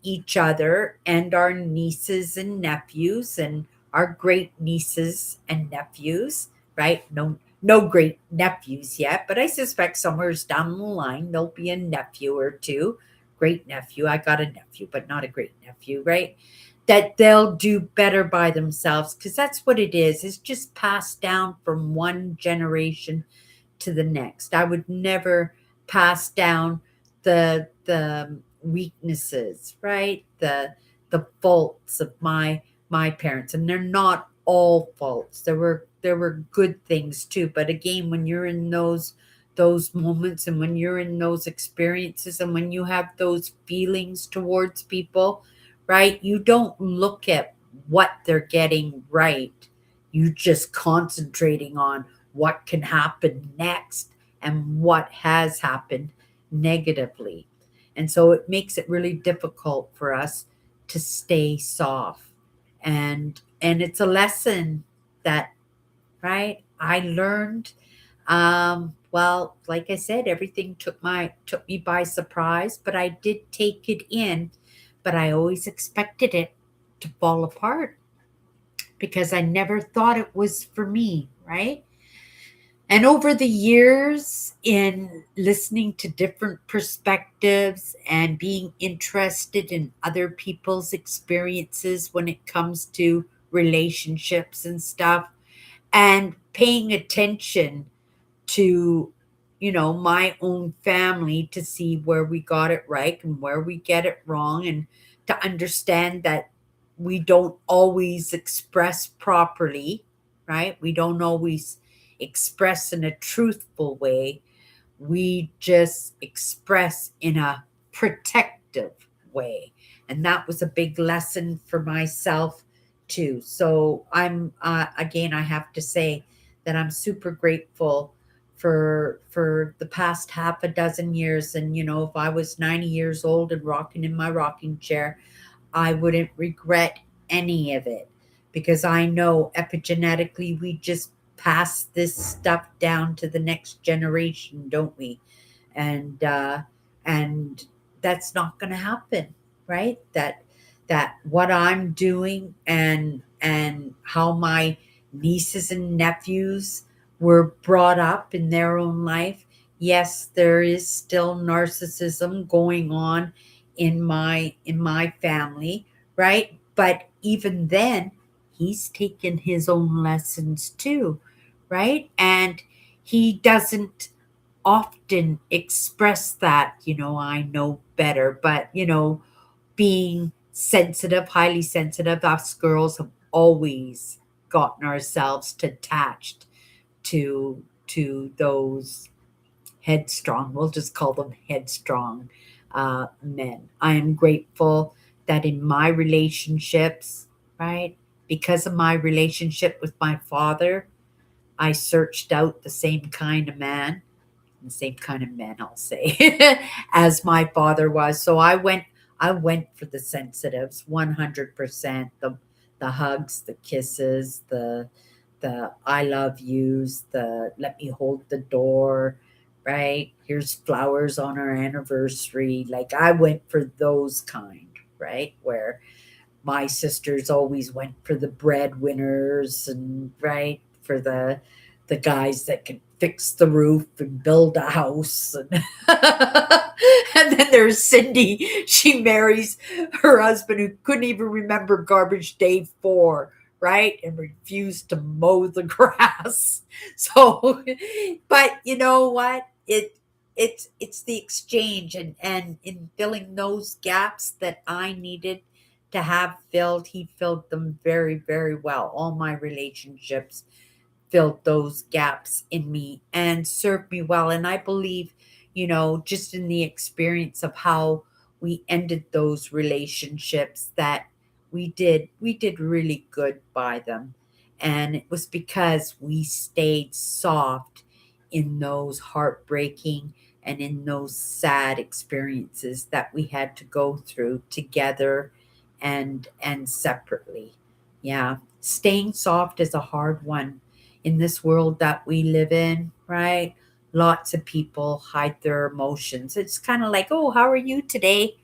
each other and our nieces and nephews and our great nieces and nephews, right? No great nephews yet, but I suspect somewhere down the line there'll be a nephew or two. Great nephew. I got a nephew, but not a great nephew, right? That they'll do better by themselves because that's what it is. It's just passed down from one generation to the next. I would never pass down the weaknesses, right? The faults of my parents, and they're not all faults. There were good things too, but again, when you're in those moments and when you're in those experiences and when you have those feelings towards people, right? You don't look at what they're getting right. You just concentrating on what can happen next and what has happened negatively. And so it makes it really difficult for us to stay soft. And it's a lesson that, right, I learned. Well, like I said, everything took me by surprise, but I did take it in, but I always expected it to fall apart because I never thought it was for me, right? And over the years, in listening to different perspectives and being interested in other people's experiences when it comes to relationships and stuff, and paying attention to, my own family to see where we got it right and where we get it wrong, and to understand that we don't always express properly, right? We don't always express in a truthful way. We just express in a protective way. And that was a big lesson for myself too. So again, I have to say that I'm super grateful for the past half a dozen years. And if I was 90 years old and rocking in my rocking chair, I wouldn't regret any of it because I know epigenetically we just pass this stuff down to the next generation, don't we? And that's not going to happen, right? That what I'm doing and how my nieces and nephews were brought up in their own life. Yes, there is still narcissism going on in my family, right? But even then, he's taken his own lessons too, right? And he doesn't often express that, I know better, but being sensitive, highly sensitive, us girls have always gotten ourselves attached to those headstrong, we'll just call them headstrong men. I am grateful that in my relationships, right, because of my relationship with my father, I searched out the same kind of man, the same kind of men, I'll say, as my father was. So I went for the sensitives 100%. The hugs, the kisses, the I love yous, the let me hold the door, right? Here's flowers on our anniversary. Like I went for those kind, right? Where my sisters always went for the breadwinners and right for the guys that could fix the roof and build a house and and then there's Cindy. She marries her husband who couldn't even remember garbage day 4, right? And refused to mow the grass. So but you know what? It's the exchange and in filling those gaps that I needed to have filled, he filled them very, very well. All my relationships filled those gaps in me and served me well. And I believe, just in the experience of how we ended those relationships that we did really good by them. And it was because we stayed soft in those heartbreaking and in those sad experiences that we had to go through together and separately. Yeah, staying soft is a hard one in this world that we live in, right? Lots of people hide their emotions. It's kind of like, oh, how are you today?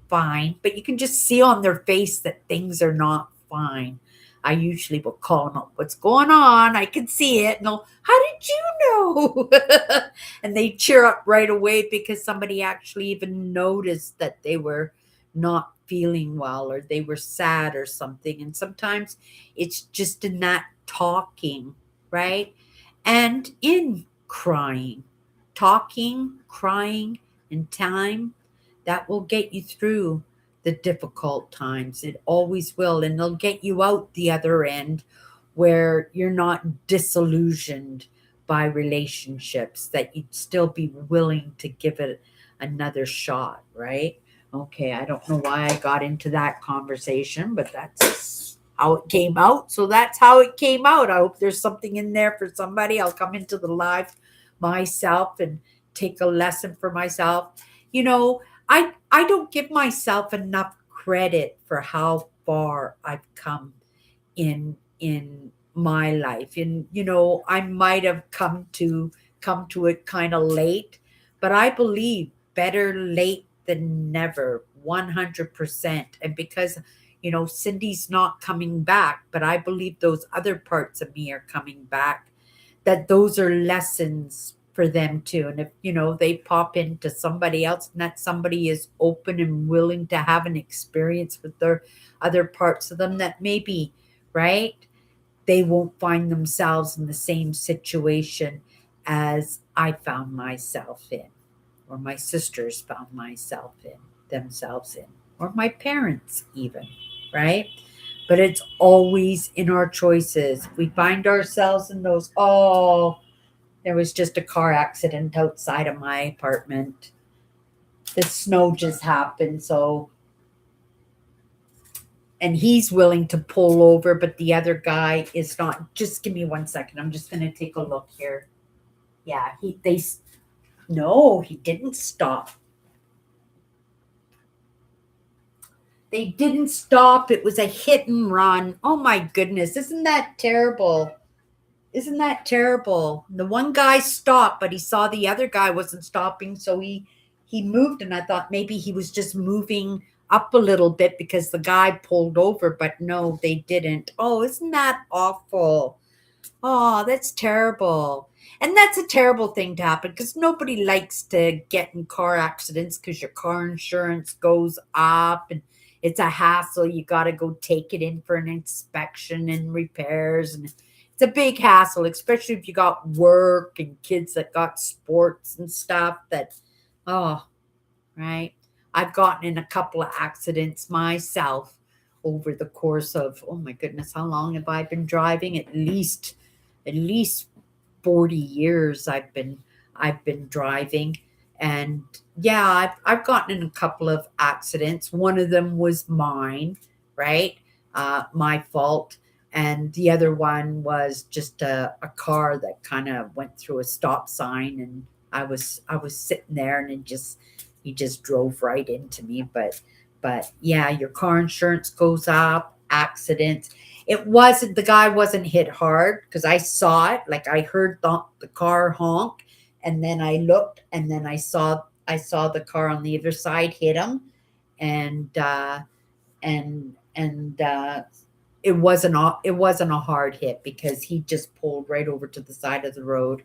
Fine. But you can just see on their face that things are not fine. I usually will call them up. What's going on? I can see it. And they'll, how did you know? And they cheer up right away because somebody actually even noticed that they were not feeling well or they were sad or something. And sometimes it's just in that talking, right? And in crying, talking, crying, and time that will get you through the difficult times. It always will. And they'll get you out the other end where you're not disillusioned by relationships, that you'd still be willing to give it another shot, right? Okay, I don't know why I got into that conversation, but that's how it came out. So that's how it came out. I hope there's something in there for somebody. I'll come into the live myself and take a lesson for myself. You know, I don't give myself enough credit for how far I've come in my life. And I might have come to it kind of late, but I believe better late than never, 100%. And because Cindy's not coming back, but I believe those other parts of me are coming back, that those are lessons for them too. And if they pop into somebody else and that somebody is open and willing to have an experience with their other parts of them, that maybe, right, they won't find themselves in the same situation as I found myself in, or my sisters found themselves in, or my parents even, right? But it's always in our choices. If we find ourselves in those, oh, there was just a car accident outside of my apartment. The snow just happened, so and he's willing to pull over, but the other guy is not. Just give me 1 second. I'm just going to take a look here. Yeah, no, he didn't stop. They didn't stop. It was a hit and run. Oh my goodness. Isn't that terrible? Isn't that terrible? The one guy stopped, but he saw the other guy wasn't stopping, so he moved, and I thought maybe he was just moving up a little bit because the guy pulled over, but no, they didn't. Oh, isn't that awful? Oh, that's terrible. And that's a terrible thing to happen because nobody likes to get in car accidents because your car insurance goes up and it's a hassle. You got to go take it in for an inspection and repairs. And it's a big hassle, especially if you got work and kids that got sports and stuff that, oh, right. I've gotten in a couple of accidents myself over the course of, oh my goodness, how long have I been driving? At least 40 years I've been driving. And yeah, I've gotten in a couple of accidents. One of them was mine, right? My fault. And the other one was just a car that kind of went through a stop sign, and I was sitting there, and he just drove right into me. But yeah, your car insurance goes up, accidents. The guy wasn't hit hard because I saw it. Like I heard the car honk, and then I looked, and then I saw the car on the other side hit him, and it wasn't a hard hit because he just pulled right over to the side of the road.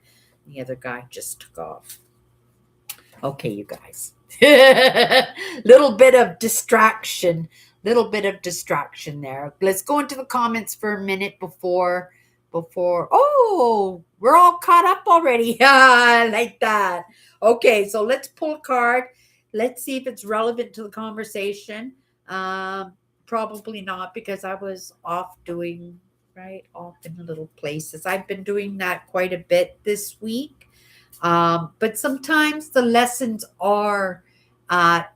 The other guy just took off. Okay, you guys. Little bit of distraction there. Let's go into the comments for a minute before oh, we're all caught up already. I like that. Okay, so let's pull a card. Let's see if it's relevant to the conversation. Probably not, because I was off in little places. I've been doing that quite a bit this week. But sometimes the lessons are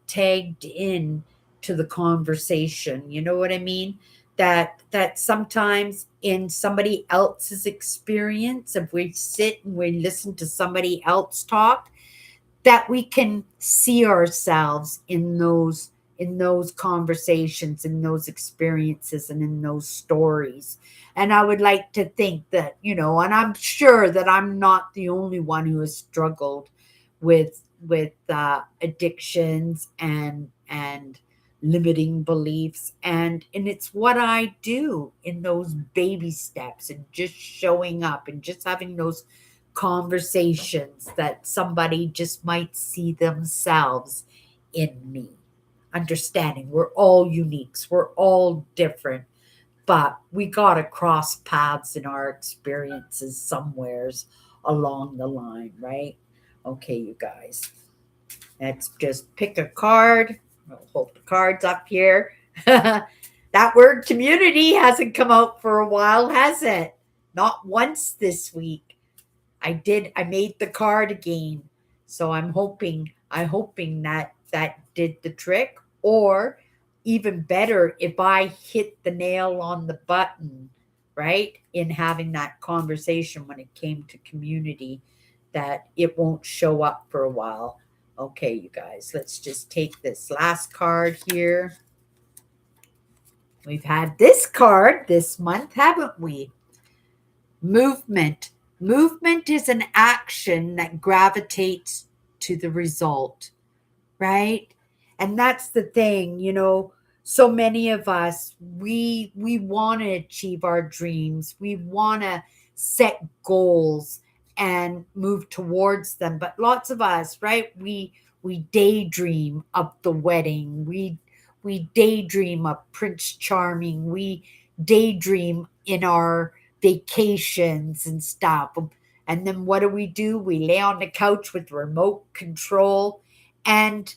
tagged in to the conversation. You know what I mean? That sometimes in somebody else's experience, if we sit and we listen to somebody else talk, that we can see ourselves in those conversations, in those experiences, and in those stories. And I would like to think that, and I'm sure that I'm not the only one who has struggled with addictions and limiting beliefs, and it's what I do in those baby steps, and just showing up and just having those conversations that somebody just might see themselves in me. Understanding we're all uniques, we're all different, but we got to cross paths in our experiences somewheres along the line, right? Okay, you guys, let's just pick a card. I'll hold the cards up here. That word community hasn't come out for a while, has it? Not once this week. I made the card again. So I'm hoping that that did the trick, or even better, if I hit the nail on the button, right? In having that conversation when it came to community, that it won't show up for a while. Okay, you guys, let's just take this last card here. We've had this card this month, haven't we? Movement. Movement is an action that gravitates to the result, right? And that's the thing, so many of us, we want to achieve our dreams. We want to set goals and move towards them. But lots of us, right? We daydream of the wedding. We daydream of Prince Charming. We daydream in our vacations and stuff. And then what do? We lay on the couch with remote control, and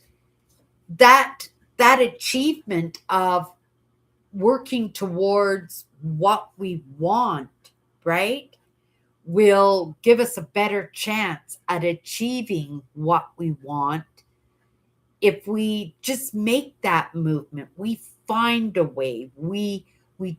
that that achievement of working towards what we want, right, will give us a better chance at achieving what we want if we just make that movement. We find a way. We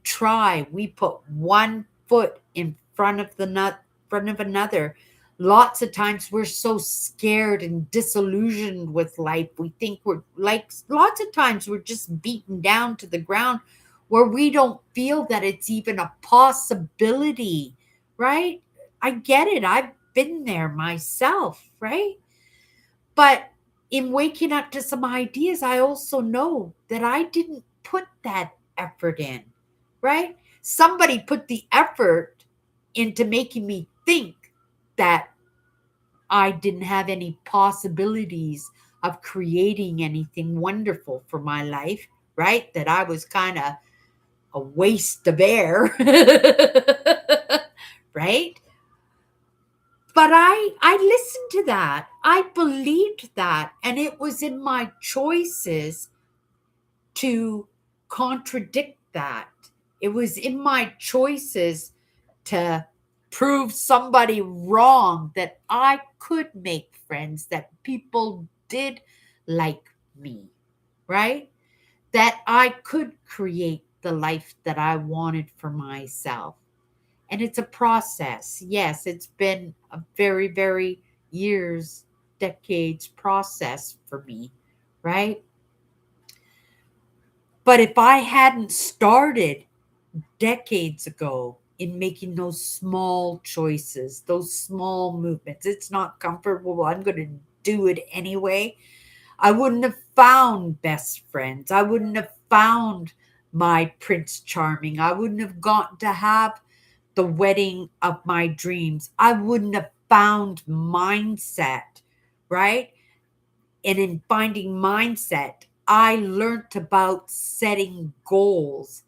try. We put one foot in front of front of another. Lots of times we're so scared and disillusioned with life. We think we're like, lots of times we're just beaten down to the ground, where we don't feel that it's even a possibility, right? I get it. I've been there myself, right? But in waking up to some ideas, I also know that I didn't put that effort in, right? Somebody put the effort into making me think that I didn't have any possibilities of creating anything wonderful for my life, right? That I was kind of a waste of air, right? But I listened to that. I believed that. And it was in my choices to contradict that. It was in my choices to prove somebody wrong, that I could make friends, that people did like me, right? That I could create the life that I wanted for myself. And it's a process. Yes, it's been a very, very years, decades process for me, right? But if I hadn't started decades ago in making those small choices, those small movements, it's not comfortable. I'm going to do it anyway. I wouldn't have found best friends. I wouldn't have found my Prince Charming. I wouldn't have gotten to have the wedding of my dreams. I wouldn't have found mindset, right? And in finding mindset, I learned about setting goals.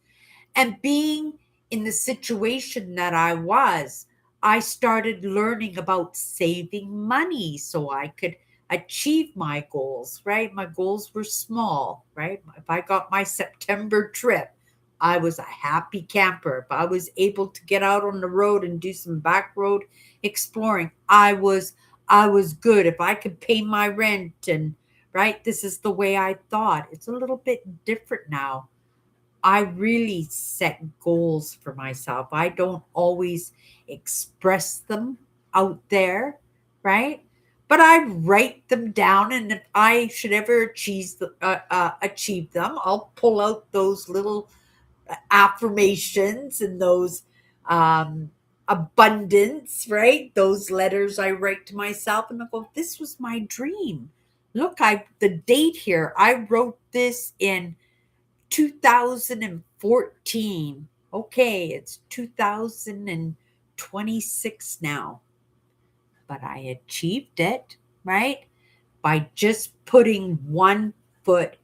And being in the situation that I started learning about saving money so I could achieve my goals, right? My goals were small, right? If I got my September trip, I was a happy camper. If I was able to get out on the road and do some back road exploring, I was good. If I could pay my rent, and right, this is the way I thought. It's a little bit different now. I really set goals for myself. I don't always express them out there, right? But I write them down, and if I should ever achieve them, I'll pull out those little affirmations and those um, abundance, right? Those letters I write to myself, and I go, "This was my dream. Look, the date here. I wrote this in." 2014. Okay, it's 2026 now, but I achieved it, right? By just putting one foot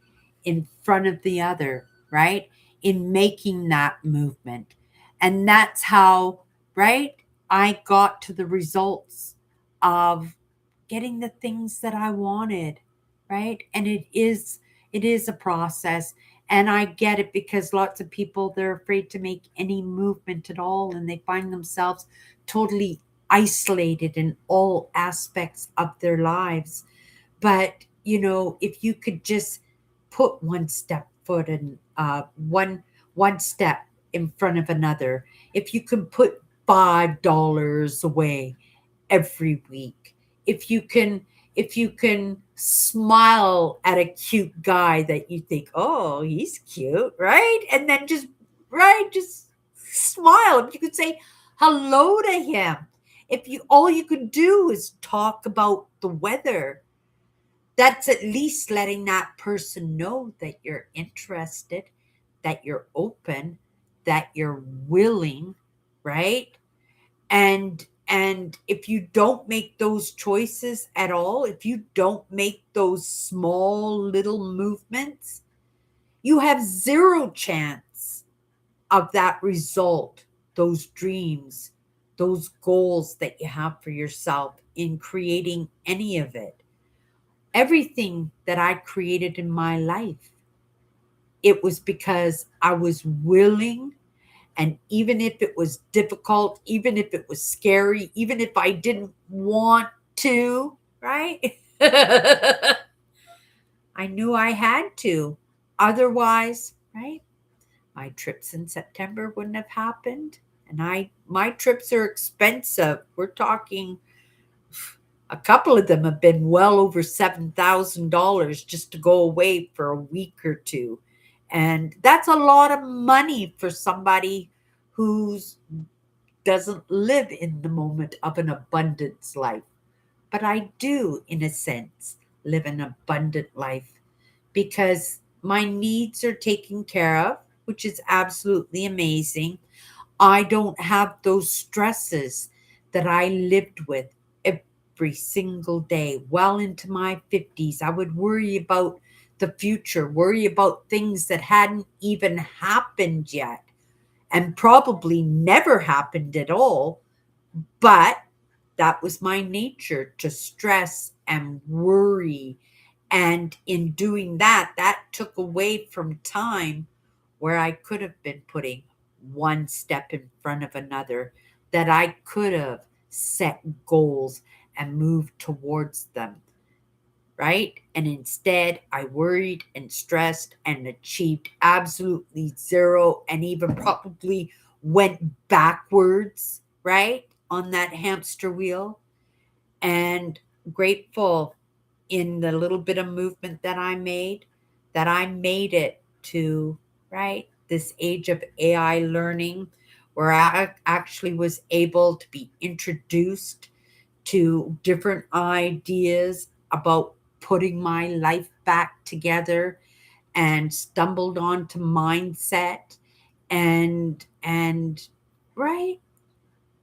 in front of the other, right? In making that movement. And that's how, right? I got to the results of getting the things that I wanted, right? And it is a process, and I get it because lots of people, they're afraid to make any movement at all, and they find themselves totally isolated in all aspects of their lives. But if you could just put one step in front of another, if you can put $5 away every week, if you can smile at a cute guy that you think, oh, he's cute, right? And then just smile. If you could say hello to him, if you all you could do is talk about the weather, that's at least letting that person know that you're interested, that you're open, that you're willing, right? And if you don't make those choices at all, if you don't make those small little movements, you have zero chance of that result, those dreams, those goals that you have for yourself in creating any of it. Everything that I created in my life, it was because I was willing. And even if it was difficult, even if it was scary, even if I didn't want to, right? I knew I had to. Otherwise, right? My trips in September wouldn't have happened. And my trips are expensive. We're talking a couple of them have been well over $7,000 just to go away for a week or two. And that's a lot of money for somebody who doesn't live in the moment of an abundance life. But I do, in a sense, live an abundant life because my needs are taken care of, which is absolutely amazing. I don't have those stresses that I lived with every single day. Well into my 50s, I would worry about the future, worry about things that hadn't even happened yet and probably never happened at all. But that was my nature, to stress and worry. And in doing that, that took away from time where I could have been putting one step in front of another, that I could have set goals and moved towards them, right? And instead, I worried and stressed and achieved absolutely zero, and even probably went backwards, right? On that hamster wheel. And grateful in the little bit of movement that I made it to, right, this age of AI learning, where I actually was able to be introduced to different ideas about putting my life back together, and stumbled onto mindset, and right,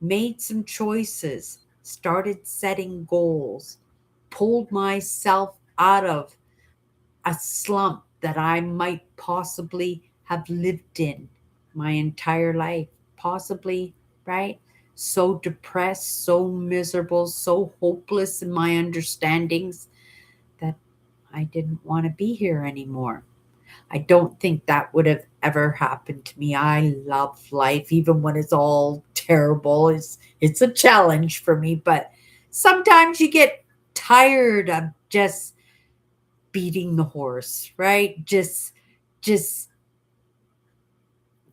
made some choices, started setting goals, pulled myself out of a slump that I might possibly have lived in my entire life. Possibly, right? So depressed, so miserable, so hopeless in my understandings that I didn't want to be here anymore. I don't think that would have ever happened to me. I love life, even when it's all terrible. It's a challenge for me, but sometimes you get tired of just beating the horse, right? Just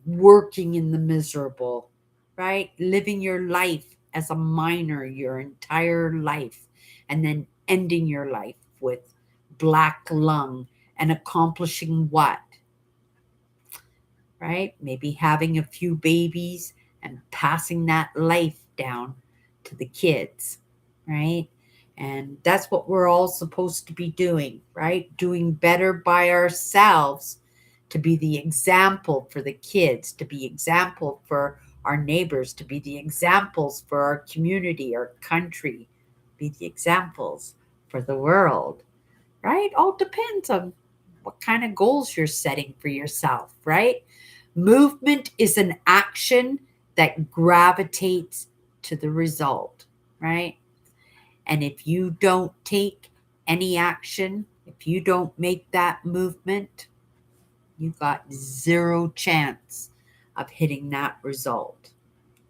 working in the miserable, right? Living your life as a miner your entire life, and then ending your life with black lung and accomplishing what? Right? Maybe having a few babies and passing that life down to the kids, right? And that's what we're all supposed to be doing, right? Doing better by ourselves to be the example for the kids, to be example for our neighbors, to be the examples for our community, our country, be the examples for the world, right? All depends on what kind of goals you're setting for yourself, right? Movement is an action that gravitates to the result, right? And if you don't take any action, if you don't make that movement, you got zero chance of hitting that result.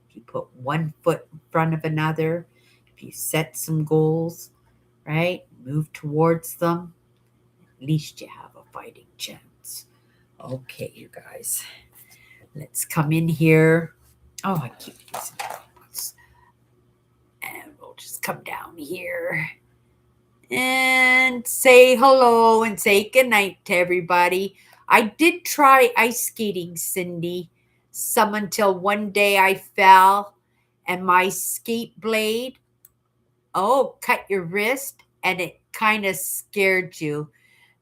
If you put one foot in front of another, if you set some goals, right, move towards them, at least you have a fighting chance. Okay, you guys, let's come in here. Oh, I keep using it. And we'll just come down here and say hello and say goodnight to everybody. I did try ice skating, Cindy, some until one day I fell and my skate blade, cut your wrist and it kind of scared you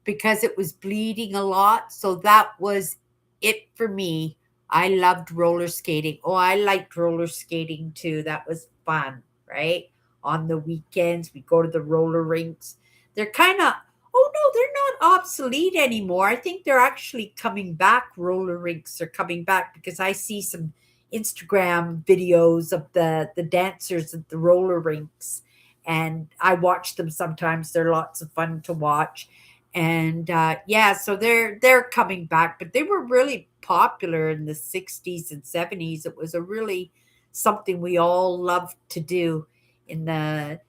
because it was bleeding a lot. So that was it for me. I loved roller skating. Oh, I liked roller skating too. That was fun, right? On the weekends, we go to the roller rinks. They're kind of, oh no, they're not obsolete anymore. I think they're actually coming back. Roller rinks are coming back because I see some Instagram videos of the dancers at the roller rinks and I watch them sometimes. They're lots of fun to watch. And yeah, so they're coming back, but they were really popular in the 60s and 70s. It was a really something we all loved to do in the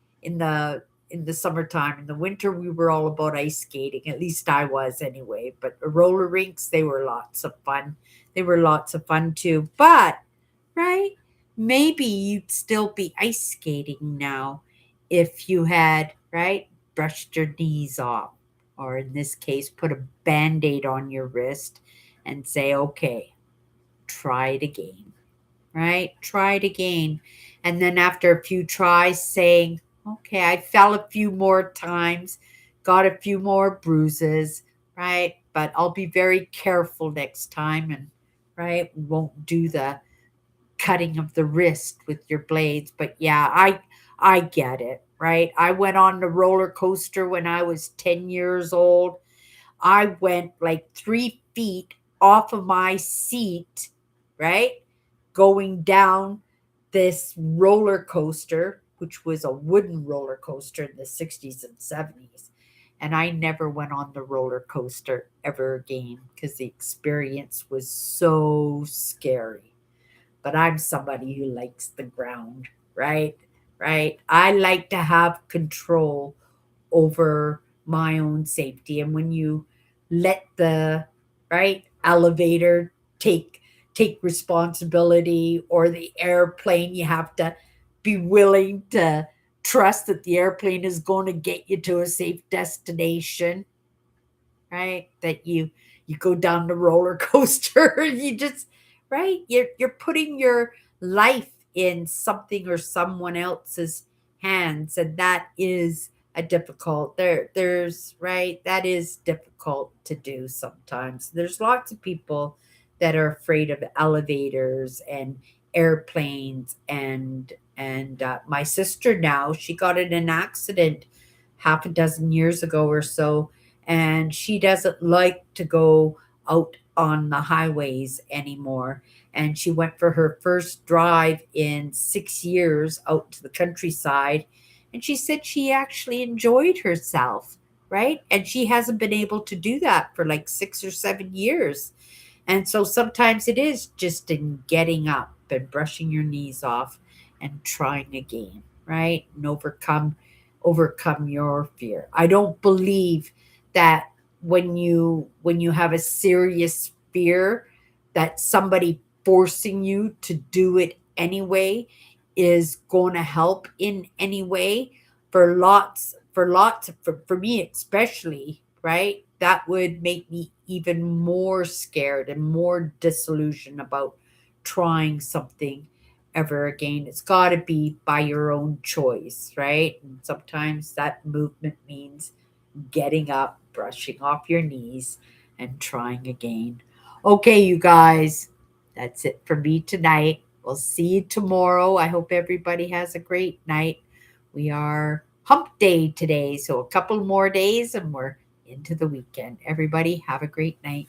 summertime. In the winter, we were all about ice skating. At least I was anyway. But the roller rinks, they were lots of fun. They were lots of fun too. But right, maybe you'd still be ice skating now if you had right brushed your knees off, or in this case, put a band aid on your wrist and say, okay, try it again, right? Try it again. And then after a few tries, saying, okay, I fell a few more times, got a few more bruises, right? But I'll be very careful next time and, right, won't do the cutting of the wrist with your blades. But yeah, I get it, right? I went on the roller coaster when I was 10 years old. I went like 3 feet off of my seat, right? Going down this roller coaster, which was a wooden roller coaster in the 60s and 70s. And I never went on the roller coaster ever again because the experience was so scary. But I'm somebody who likes the ground, right? Right. I like to have control over my own safety. And when you let the right elevator take responsibility, or the airplane, you have to be willing to trust that the airplane is going to get you to a safe destination, right? That you go down the roller coaster, you just right, you're putting your life in something or someone else's hands, and that is a difficult there's right, that is difficult to do sometimes. There's lots of people that are afraid of elevators and airplanes, and my sister, now she got in an accident half a dozen years ago or so, and she doesn't like to go out on the highways anymore. And she went for her first drive in 6 years out to the countryside. And she said she actually enjoyed herself, right? And she hasn't been able to do that for like 6 or 7 years. And so sometimes it is just in getting up and brushing your knees off and trying again, right? And overcome your fear. I don't believe that when you have a serious fear, that somebody forcing you to do it anyway is going to help in any way. For me especially, right, that would make me even more scared and more disillusioned about trying something ever again. It's got to be by your own choice, right? And sometimes that movement means getting up, brushing off your knees, and trying again. Okay, you guys, that's it for me tonight. We'll see you tomorrow. I hope everybody has a great night. We are hump day today, so a couple more days and we're into the weekend. Everybody, have a great night.